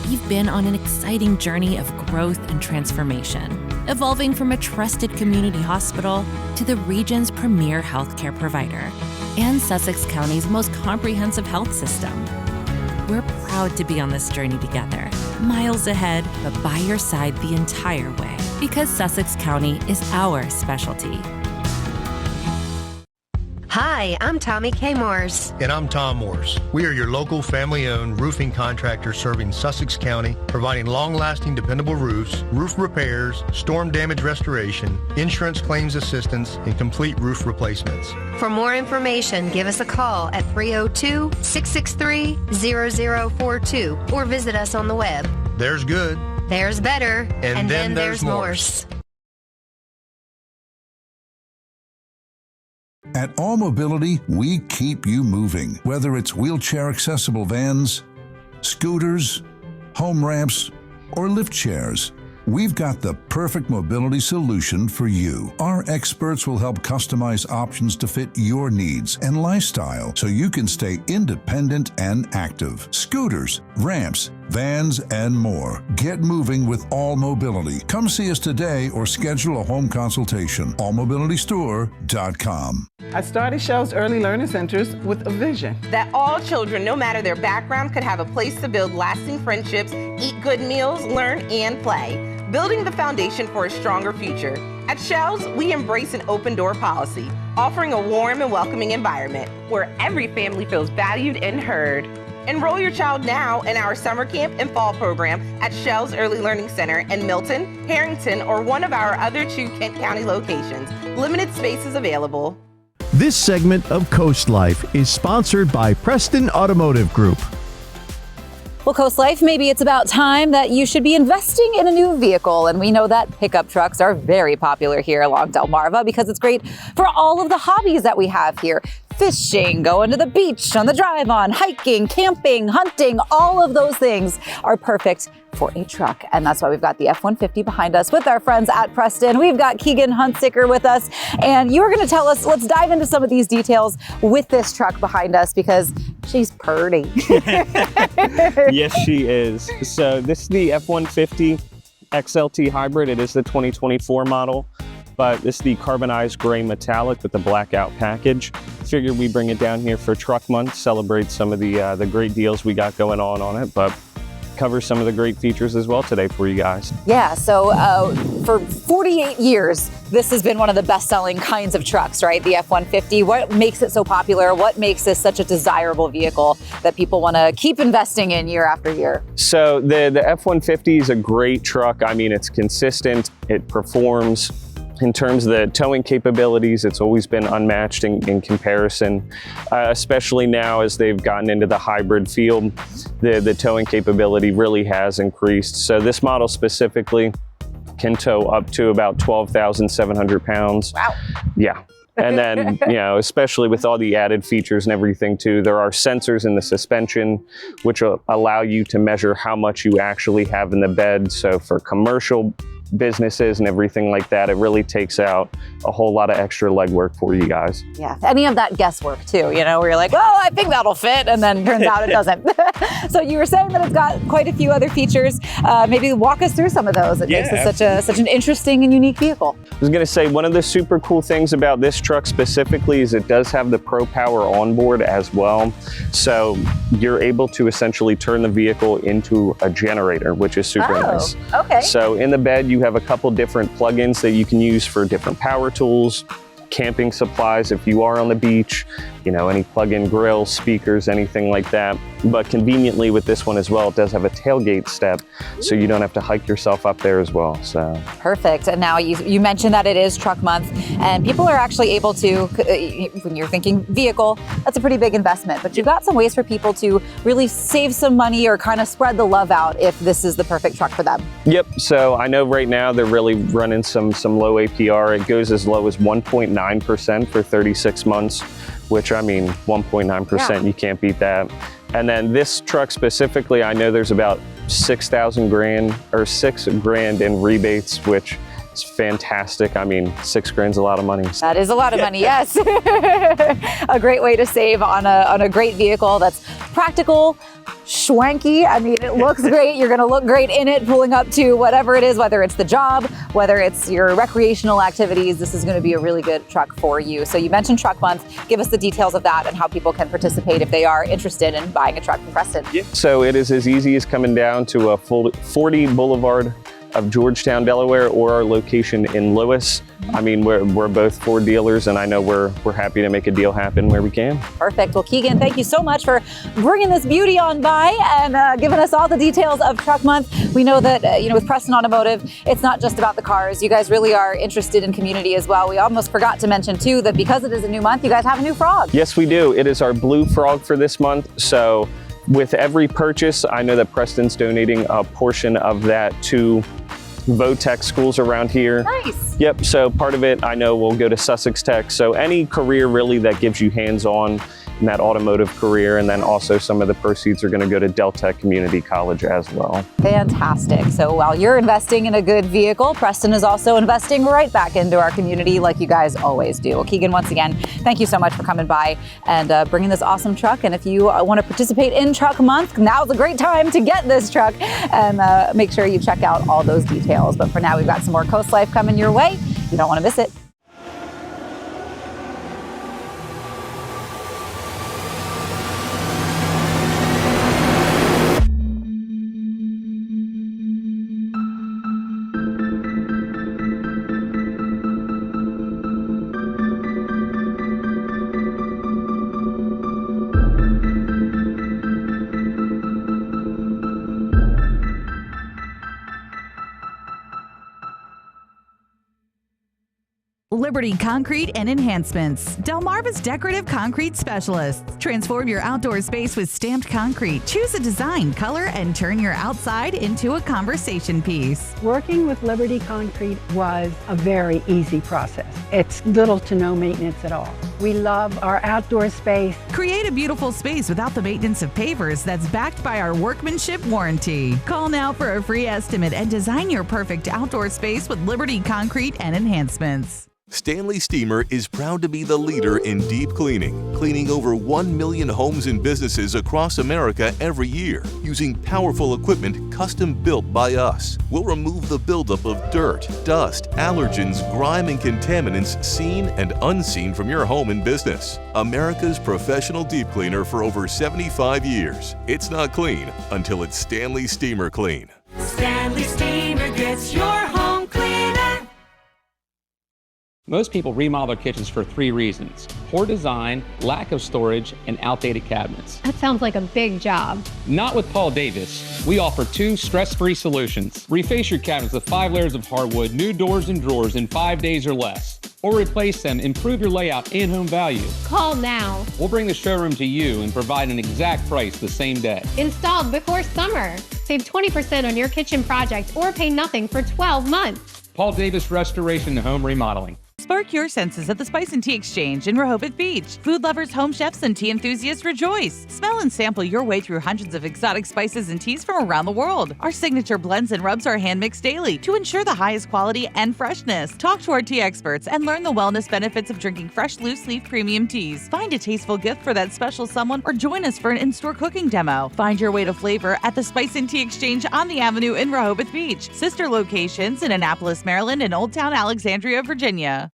we've been on an exciting journey of growth and transformation, evolving from a trusted community hospital to the region's premier healthcare provider and Sussex County's most comprehensive health system. We're proud to be on this journey together, miles ahead, but by your side the entire way, because Sussex County is our specialty. Hi, I'm Tommy K. Morse. And I'm Tom Morse. We are your local family-owned roofing contractor serving Sussex County, providing long-lasting, dependable roofs, roof repairs, storm damage restoration, insurance claims assistance, and complete roof replacements. For more information, give us a call at 302-663-0042 or visit us on the web. There's good. There's better. And then there's Morse. At All Mobility, we keep you moving. Whether it's wheelchair-accessible vans, scooters, home ramps, or lift chairs, we've got the perfect mobility solution for you. Our experts will help customize options to fit your needs and lifestyle so you can stay independent and active. Scooters, ramps, vans, and more. Get moving with All Mobility. Come see us today or schedule a home consultation. allmobilitystore.com. I started Shell's Early Learning Centers with a vision that all children, no matter their background, could have a place to build lasting friendships, eat good meals, learn, and play. Building the foundation for a stronger future. At Shell's, we embrace an open door policy, offering a warm and welcoming environment where every family feels valued and heard. Enroll your child now in our summer camp and fall program at Shell's Early Learning Center in Milton, Harrington, or one of our other 2 Kent County locations. Limited spaces available. This segment of Coast Life is sponsored by Preston Automotive Group. Well, Coast Life, maybe it's about time that you should be investing in a new vehicle. And we know that pickup trucks are very popular here along Delmarva because it's great for all of the hobbies that we have here. Fishing, going to the beach, on the drive-on, hiking, camping, hunting, all of those things are perfect for a truck. And that's why we've got the F-150 behind us with our friends at Preston. We've got Keegan Huntsicker with us. And you were going to tell us, let's dive into some of these details with this truck behind us because she's pretty. Yes, she is. So this is the F-150 XLT Hybrid. It is the 2024 model. But this is the carbonized gray metallic with the blackout package. Figured we bring it down here for Truck Month, celebrate some of the great deals we got going on it. But cover some of the great features as well today for you guys. Yeah, so for 48 years, this has been one of the best-selling kinds of trucks, right? The F-150. What makes it so popular? What makes this such a desirable vehicle that people want to keep investing in year after year? So the F-150 is a great truck. I mean, it's consistent, it performs. In terms of the towing capabilities, it's always been unmatched in comparison, especially now as they've gotten into the hybrid field. The towing capability really has increased. So this model specifically can tow up to about 12,700 pounds. Wow. Yeah. And then, you know, especially with all the added features and everything too, there are sensors in the suspension which will allow you to measure how much you actually have in the bed. So for commercial businesses and everything like that, it really takes out a whole lot of extra legwork for you guys. Yeah, any of that guesswork too, you know, where you're like, oh, I think that'll fit, and then turns out it doesn't. So you were saying that it's got quite a few other features. Maybe walk us through some of those. It makes it such an interesting and unique vehicle. I was gonna say, one of the super cool things about this truck specifically is it does have the Pro Power onboard as well. So you're able to essentially turn the vehicle into a generator, which is super nice. Okay. So in the bed, you have a couple different plugins that you can use for different power tools, camping supplies if you are on the beach, you know, any plug-in grills, speakers, anything like that. But conveniently with this one as well, it does have a tailgate step, so you don't have to hike yourself up there as well. So perfect. And now you mentioned that it is truck month, and people are actually able to, when you're thinking vehicle, that's a pretty big investment, but you've got some ways for people to really save some money or kind of spread the love out if this is the perfect truck for them. Yep, so I know right now they're really running some low APR. It goes as low as 1.9% for 36 months, which, I mean, 1.9%, you can't beat that. And then this truck specifically, I know there's about 6,000 grand or $6 grand in rebates, which is fantastic. I mean, 6 grand's a lot of money. That is a lot of money, yes. A great way to save on a great vehicle that's practical, schwanky. I mean, it looks great. You're gonna look great in it, pulling up to whatever it is, whether it's the job, whether it's your recreational activities. This is gonna be a really good truck for you. So you mentioned Truck Month. Give us the details of that and how people can participate if they are interested in buying a truck from Preston. Yeah. So it is as easy as coming down to a 40 Boulevard of Georgetown, Delaware, or our location in Lewis. I mean, we're both Ford dealers, and I know we're happy to make a deal happen where we can. Perfect. Well, Keegan, thank you so much for bringing this beauty on by and giving us all the details of Truck Month. We know that, you know, with Preston Automotive, it's not just about the cars. You guys really are interested in community as well. We almost forgot to mention, too, that because it is a new month, you guys have a new frog. Yes, we do. It is our blue frog for this month. So with every purchase, I know that Preston's donating a portion of that to Votech schools around here. Nice. Yep, so part of it I know will go to Sussex Tech. So any career really that gives you hands-on in that automotive career, and then also some of the proceeds are going to go to Deltech Community College as well. Fantastic. So while you're investing in a good vehicle, Preston is also investing right back into our community like you guys always do. Well, Keegan, once again, thank you so much for coming by and bringing this awesome truck. And if you want to participate in Truck Month, now's a great time to get this truck, and make sure you check out all those details. But for now, we've got some more Coast Life coming your way. You don't want to miss it. Liberty Concrete and Enhancements. Delmarva's decorative concrete specialists. Transform your outdoor space with stamped concrete. Choose a design, color, and turn your outside into a conversation piece. Working with Liberty Concrete was a very easy process. It's little to no maintenance at all. We love our outdoor space. Create a beautiful space without the maintenance of pavers that's backed by our workmanship warranty. Call now for a free estimate and design your perfect outdoor space with Liberty Concrete and Enhancements. Stanley Steamer is proud to be the leader in deep cleaning, cleaning over 1 million homes and businesses across America every year, using powerful equipment custom built by us. We'll remove the buildup of dirt, dust, allergens, grime, and contaminants seen and unseen from your home and business. America's professional deep cleaner for over 75 years. It's not clean until it's Stanley Steamer Clean. Stanley Steamer gets your home cleaner. Most people remodel their kitchens for 3 reasons: poor design, lack of storage, and outdated cabinets. That sounds like a big job. Not with Paul Davis. We offer 2 stress-free solutions. Reface your cabinets with 5 layers of hardwood, new doors and drawers in 5 days or less. Or replace them, improve your layout and home value. Call now. We'll bring the showroom to you and provide an exact price the same day. Installed before summer. Save 20% on your kitchen project or pay nothing for 12 months. Paul Davis Restoration and Home Remodeling. Spark your senses at the Spice and Tea Exchange in Rehoboth Beach. Food lovers, home chefs, and tea enthusiasts rejoice. Smell and sample your way through hundreds of exotic spices and teas from around the world. Our signature blends and rubs are hand-mixed daily to ensure the highest quality and freshness. Talk to our tea experts and learn the wellness benefits of drinking fresh, loose-leaf premium teas. Find a tasteful gift for that special someone or join us for an in-store cooking demo. Find your way to flavor at the Spice and Tea Exchange on the Avenue in Rehoboth Beach. Sister locations in Annapolis, Maryland, and Old Town Alexandria, Virginia.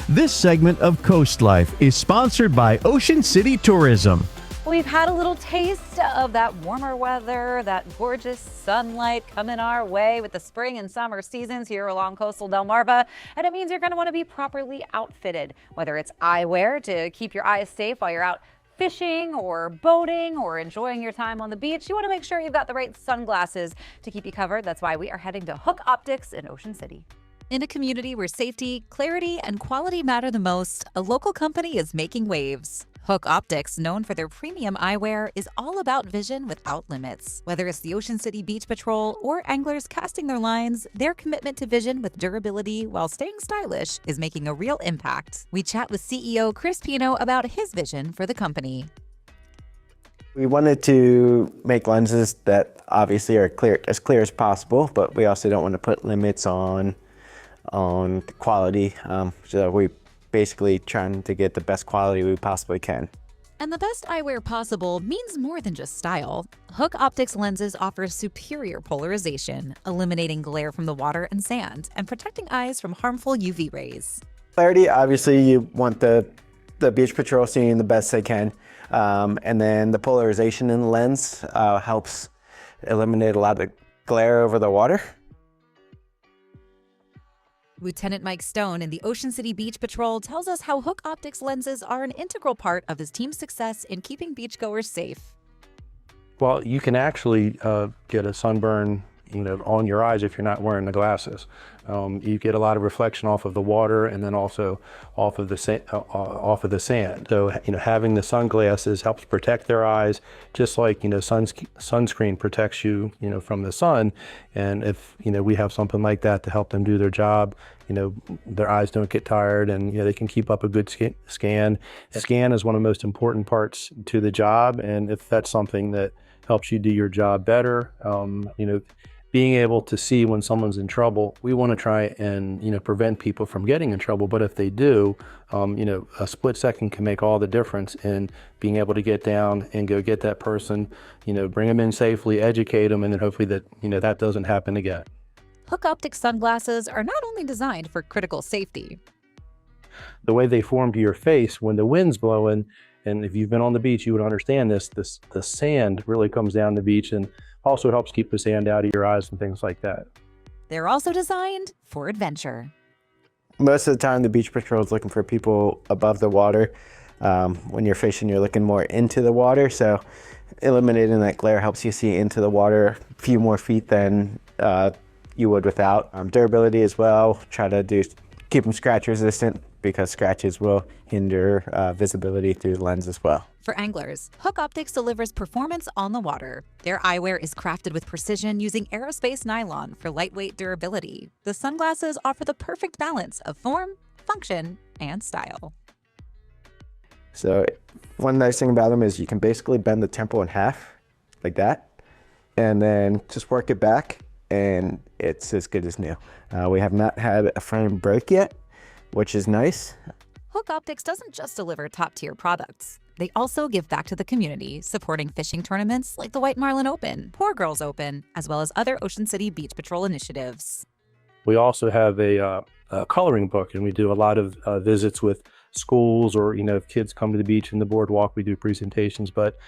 This segment of Coast Life is sponsored by Ocean City Tourism. We've had a little taste of that warmer weather, that gorgeous sunlight coming our way with the spring and summer seasons here along coastal Delmarva. And it means you're going to want to be properly outfitted, whether it's eyewear to keep your eyes safe while you're out fishing or boating or enjoying your time on the beach. You want to make sure you've got the right sunglasses to keep you covered. That's why we are heading to Hook Optics in Ocean City. In a community where safety, clarity, and quality matter the most, a local company is making waves. Hook Optics, known for their premium eyewear, is all about vision without limits. Whether it's the Ocean City Beach Patrol or anglers casting their lines, their commitment to vision with durability while staying stylish is making a real impact. We chat with CEO Chris Pino about his vision for the company. We wanted to make lenses that obviously are as clear as possible, but we also don't want to put limits on quality. So we basically trying to get the best quality we possibly can. And the best eyewear possible means more than just style. Hook Optics lenses offer superior polarization, eliminating glare from the water and sand, and protecting eyes from harmful UV rays. Clarity, obviously you want the Beach Patrol seeing the best they can. And then the polarization in the lens helps eliminate a lot of glare over the water. Lieutenant Mike Stone in the Ocean City Beach Patrol tells us how Hook Optics lenses are an integral part of his team's success in keeping beachgoers safe. Well, you can actually get a sunburn, on your eyes if you're not wearing the glasses. You get a lot of reflection off of the water and then also off of the sand. So, having the sunglasses helps protect their eyes, just like, sunscreen protects you, from the sun. And if, we have something like that to help them do their job, their eyes don't get tired and, they can keep up a good scan. Scan is one of the most important parts to the job. And if that's something that helps you do your job better, being able to see when someone's in trouble, we want to try and prevent people from getting in trouble. But if they do, a split second can make all the difference in being able to get down and go get that person, bring them in safely, educate them, and then hopefully that that doesn't happen again. Hook Optics sunglasses are not only designed for critical safety. The way they form to your face when the wind's blowing, and if you've been on the beach, you would understand this. The sand really comes down the beach and also helps keep the sand out of your eyes and things like that. They're also designed for adventure. Most of the time, the Beach Patrol is looking for people above the water. When you're fishing, you're looking more into the water, so eliminating that glare helps you see into the water a few more feet than you would without. Durability as well, try to keep them scratch resistant because scratches will hinder visibility through the lens as well. For anglers, Hook Optics delivers performance on the water. Their eyewear is crafted with precision using aerospace nylon for lightweight durability. The sunglasses offer the perfect balance of form, function, and style. So one nice thing about them is you can basically bend the temple in half, like that, and then just work it back, and it's as good as new. We have not had a frame break yet, which is nice. Hook Optics doesn't just deliver top-tier products. They also give back to the community, supporting fishing tournaments like the White Marlin Open, Poor Girls Open, as well as other Ocean City Beach Patrol initiatives. We also have a coloring book, and we do a lot of visits with schools, or if kids come to the beach and the boardwalk, we do presentations. But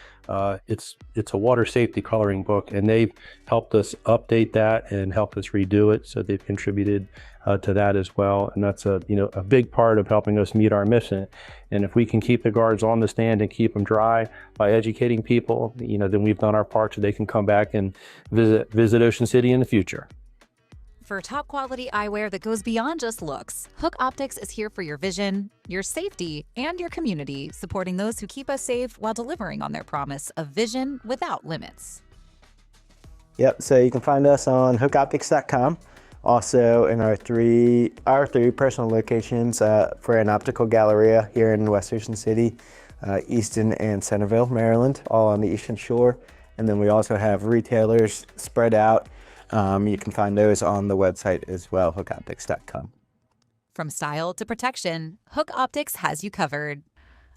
it's a water safety coloring book, and they've helped us update that and help us redo it. So they've contributed to that as well, and that's a big part of helping us meet our mission. And if we can keep the guards on the stand and keep them dry by educating people, then we've done our part, so they can come back and visit Ocean City in the future. For top quality eyewear that goes beyond just looks, Hook Optics is here for your vision, your safety, and your community, supporting those who keep us safe while delivering on their promise of vision without limits. Yep, so you can find us on hookoptics.com. Also in our three personal locations for an optical galleria here in West Ocean City, Easton and Centerville, Maryland, all on the Eastern Shore. And then we also have retailers spread out. You can find those on the website as well, hookoptics.com. From style to protection, Hook Optics has you covered.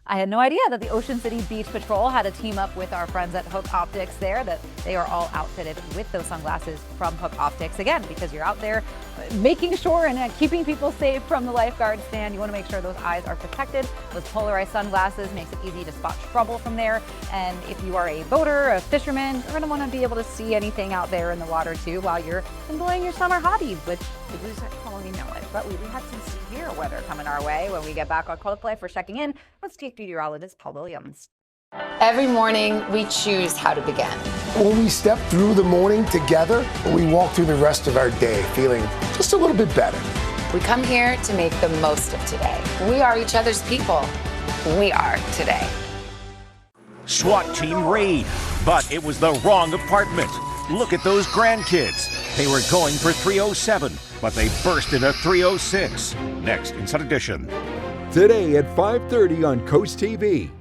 I had no idea that the Ocean City Beach Patrol had a team up with our friends at Hook Optics there, that they are all outfitted with those sunglasses from Hook Optics. Again, because you're out there making sure and keeping people safe from the lifeguard stand. You want to make sure those eyes are protected. Those polarized sunglasses makes it easy to spot trouble from there. And if you are a boater, a fisherman, you're going to want to be able to see anything out there in the water too while you're enjoying your summer hobbies, which is calling, you know it. But we had some severe weather coming our way when we get back on COASTLIFE. We're checking in with Chief Meteorologist Paul Williams. Every morning, we choose how to begin. When we step through the morning together, we walk through the rest of our day feeling just a little bit better. We come here to make the most of today. We are each other's people. We are today. SWAT team raid, but it was the wrong apartment. Look at those grandkids. They were going for 307, but they burst into 306. Next, Inside Edition. Today at 5:30 on CoastTV.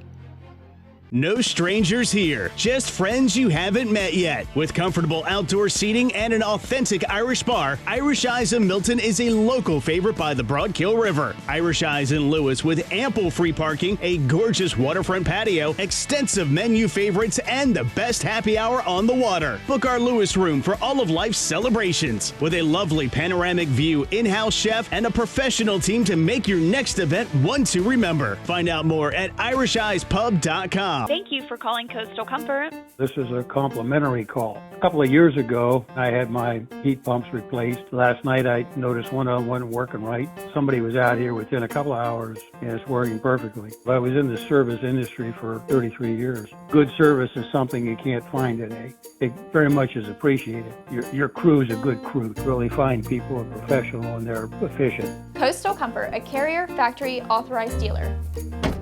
No strangers here, just friends you haven't met yet. With comfortable outdoor seating and an authentic Irish bar, Irish Eyes in Milton is a local favorite by the Broadkill River. Irish Eyes in Lewis with ample free parking, a gorgeous waterfront patio, extensive menu favorites, and the best happy hour on the water. Book our Lewis room for all of life's celebrations. With a lovely panoramic view, in-house chef, and a professional team to make your next event one to remember. Find out more at irisheyespub.com. Thank you for calling Coastal Comfort. This is a complimentary call. A couple of years ago, I had my heat pumps replaced. Last night, I noticed one of them wasn't working right. Somebody was out here within a couple of hours, and it's working perfectly. I was in the service industry for 33 years. Good service is something you can't find today. It very much is appreciated. Your crew is a good crew. Really fine people are professional and they're efficient. Coastal Comfort, a Carrier factory authorized dealer.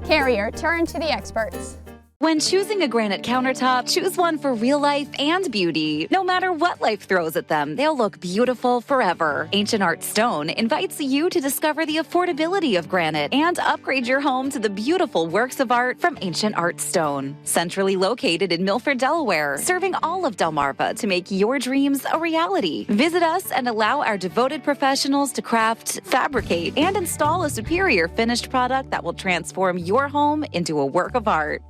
Carrier, turn to the experts. When choosing a granite countertop, choose one for real life and beauty. No matter what life throws at them, they'll look beautiful forever. Ancient Art Stone invites you to discover the affordability of granite and upgrade your home to the beautiful works of art from Ancient Art Stone. Centrally located in Milford, Delaware, serving all of Delmarva to make your dreams a reality. Visit us and allow our devoted professionals to craft, fabricate, and install a superior finished product that will transform your home into a work of art.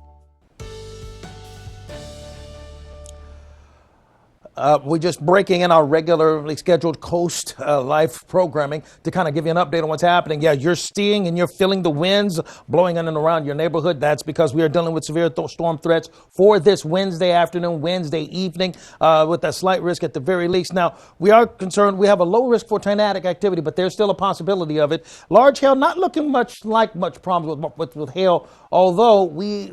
We're just breaking in our regularly scheduled Coast Life programming to kind of give you an update on what's happening. Yeah, you're seeing and you're feeling the winds blowing in and around your neighborhood. That's because we are dealing with severe storm threats for this Wednesday afternoon, Wednesday evening, with a slight risk at the very least. Now, we are concerned. We have a low risk for tornadic activity, but there's still a possibility of it. Large hail, not looking much problems with hail, although we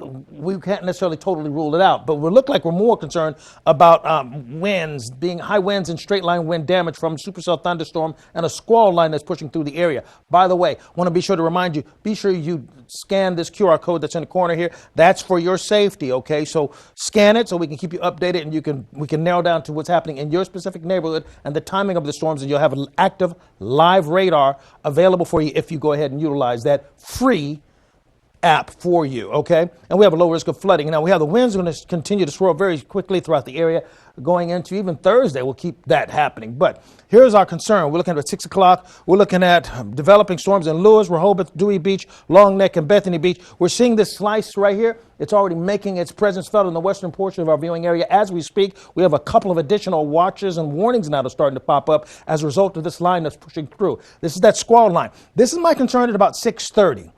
can't necessarily totally rule it out. But we look like we're more concerned about winds, being high winds and straight line wind damage from supercell thunderstorm and a squall line that's pushing through the area. By the way, want to be sure to remind you, be sure you scan this QR code that's in the corner here. That's for your safety, okay? So scan it so we can keep you updated and we can narrow down to what's happening in your specific neighborhood and the timing of the storms, and you'll have an active live radar available for you if you go ahead and utilize that free app for you, okay? And we have a low risk of flooding. Now, we have the winds going to continue to swirl very quickly throughout the area going into even Thursday. We'll keep that happening. But here's our concern. We're looking at 6 o'clock. We're looking at developing storms in Lewis, Rehoboth, Dewey Beach, Long Neck, and Bethany Beach. We're seeing this slice right here. It's already making its presence felt in the western portion of our viewing area. As we speak, we have a couple of additional watches and warnings now that are starting to pop up as a result of this line that's pushing through. This is that squall line. This is my concern at about 6:30.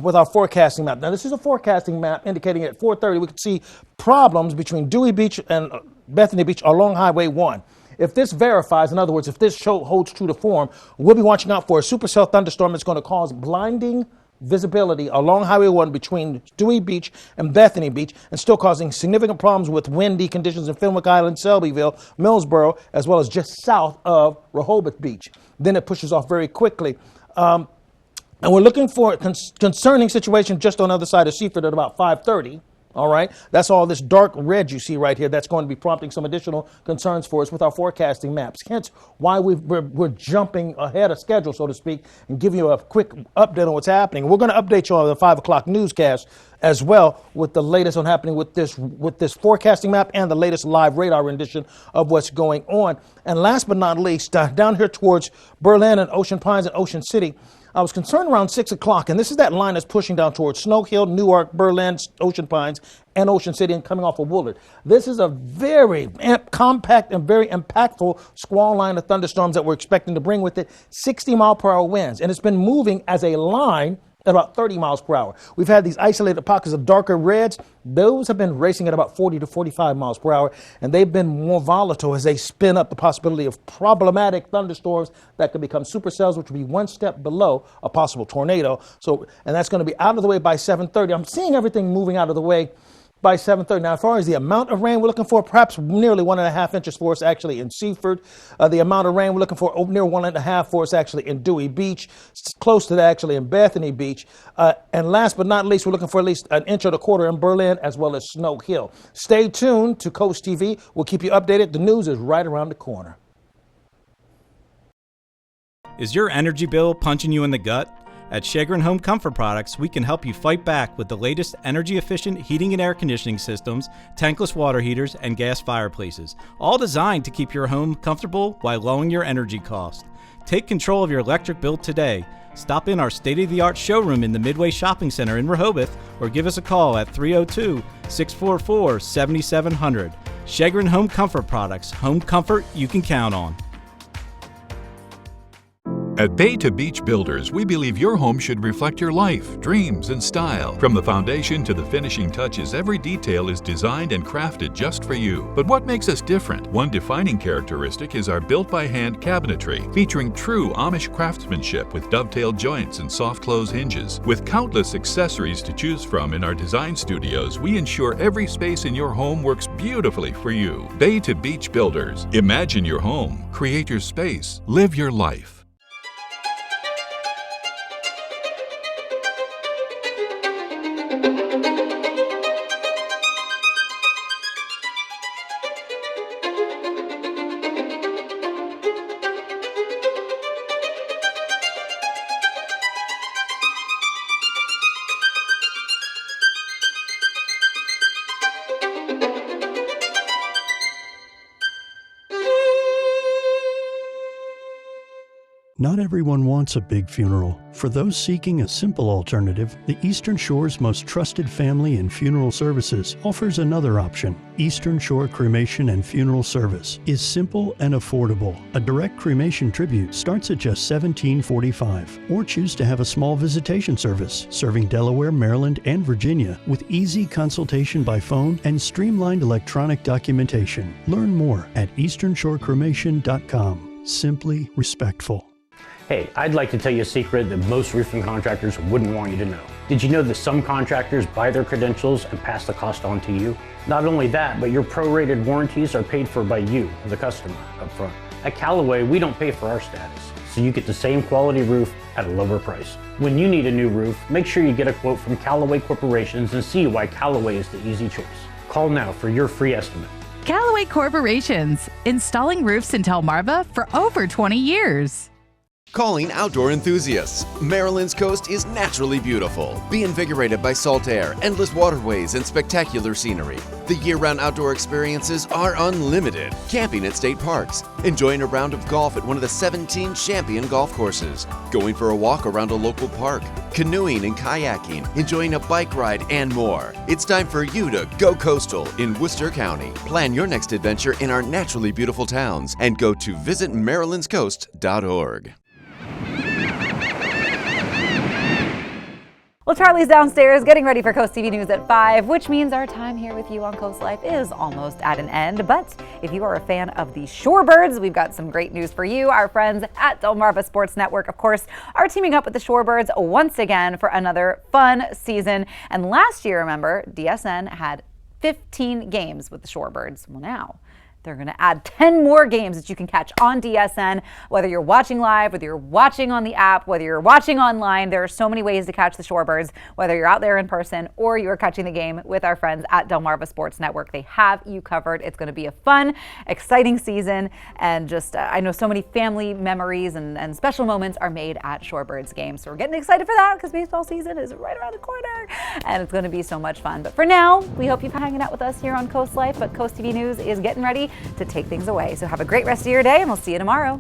With our forecasting map. Now, this is a forecasting map indicating at 4:30 we can see problems between Dewey Beach and Bethany Beach along Highway 1. If this verifies, in other words, if this holds true to form, we'll be watching out for a supercell thunderstorm that's going to cause blinding visibility along Highway 1 between Dewey Beach and Bethany Beach, and still causing significant problems with windy conditions in Fenwick Island, Selbyville, Millsboro, as well as just south of Rehoboth Beach. Then it pushes off very quickly. And we're looking for a concerning situation just on the other side of Seaford at about 5:30. All right. That's all this dark red you see right here. That's going to be prompting some additional concerns for us with our forecasting maps. Hence why we're jumping ahead of schedule, so to speak, and giving you a quick update on what's happening. We're going to update you on the 5 o'clock newscast as well with the latest on happening with this forecasting map and the latest live radar rendition of what's going on. And last but not least, down here towards Berlin and Ocean Pines and Ocean City, I was concerned around 6 o'clock, and this is that line that's pushing down towards Snow Hill, Newark, Berlin, Ocean Pines, and Ocean City, and coming off of Woolard. This is a very compact and very impactful squall line of thunderstorms that we're expecting to bring with it 60-mile-per-hour winds, and it's been moving as a line at about 30 miles per hour. We've had these isolated pockets of darker reds. Those have been racing at about 40 to 45 miles per hour, and they've been more volatile as they spin up the possibility of problematic thunderstorms that could become supercells, which would be one step below a possible tornado. And that's going to be out of the way by 7:30. I'm seeing everything moving out of the way by 7:30. Now, as far as the amount of rain we're looking for, perhaps nearly 1.5 inches for us actually in Seaford. The amount of rain we're looking for near 1.5 for us actually in Dewey Beach, close to that actually in Bethany Beach. And last but not least, we're looking for at least 1.25 inches in Berlin as well as Snow Hill. Stay tuned to Coast TV. We'll keep you updated. The news is right around the corner. Is your energy bill punching you in the gut? At Chagrin Home Comfort Products, we can help you fight back with the latest energy-efficient heating and air conditioning systems, tankless water heaters, and gas fireplaces, all designed to keep your home comfortable while lowering your energy cost. Take control of your electric bill today. Stop in our state-of-the-art showroom in the Midway Shopping Center in Rehoboth, or give us a call at 302-644-7700. Chagrin Home Comfort Products, home comfort you can count on. At Bay to Beach Builders, we believe your home should reflect your life, dreams, and style. From the foundation to the finishing touches, every detail is designed and crafted just for you. But what makes us different? One defining characteristic is our built-by-hand cabinetry, featuring true Amish craftsmanship with dovetail joints and soft-close hinges. With countless accessories to choose from in our design studios, we ensure every space in your home works beautifully for you. Bay to Beach Builders. Imagine your home. Create your space. Live your life. Not everyone wants a big funeral. For those seeking a simple alternative, the Eastern Shore's most trusted family in funeral services offers another option. Eastern Shore Cremation and Funeral Service is simple and affordable. A direct cremation tribute starts at just $17.45, or choose to have a small visitation service serving Delaware, Maryland, and Virginia with easy consultation by phone and streamlined electronic documentation. Learn more at easternshorecremation.com. Simply respectful. Hey, I'd like to tell you a secret that most roofing contractors wouldn't want you to know. Did you know that some contractors buy their credentials and pass the cost on to you? Not only that, but your prorated warranties are paid for by you, the customer, up front. At Callaway, we don't pay for our status, so you get the same quality roof at a lower price. When you need a new roof, make sure you get a quote from Callaway Corporations and see why Callaway is the easy choice. Call now for your free estimate. Callaway Corporations, installing roofs in Delmarva for over 20 years. Calling outdoor enthusiasts. Maryland's coast is naturally beautiful. Be invigorated by salt air, endless waterways, and spectacular scenery. The year-round outdoor experiences are unlimited. Camping at state parks, enjoying a round of golf at one of the 17 champion golf courses, going for a walk around a local park, canoeing and kayaking, enjoying a bike ride, and more. It's time for you to go coastal in Worcester County. Plan your next adventure in our naturally beautiful towns and go to visitmarylandscoast.org. Well, Charlie's downstairs getting ready for Coast TV News at 5, which means our time here with you on Coast Life is almost at an end. But if you are a fan of the Shorebirds, we've got some great news for you. Our friends at Delmarva Sports Network, of course, are teaming up with the Shorebirds once again for another fun season. And last year, remember, DSN had 15 games with the Shorebirds. Well, now they're going to add 10 more games that you can catch on DSN, whether you're watching live, whether you're watching on the app, whether you're watching online. There are so many ways to catch the Shorebirds, whether you're out there in person or you're catching the game with our friends at Delmarva Sports Network. They have you covered. It's going to be a fun, exciting season, and just I know so many family memories and special moments are made at Shorebirds games. So we're getting excited for that because baseball season is right around the corner, and it's going to be so much fun. But for now, we hope you've been hanging out with us here on Coast Life, but Coast TV News is getting ready to take things away. So have a great rest of your day, and we'll see you tomorrow.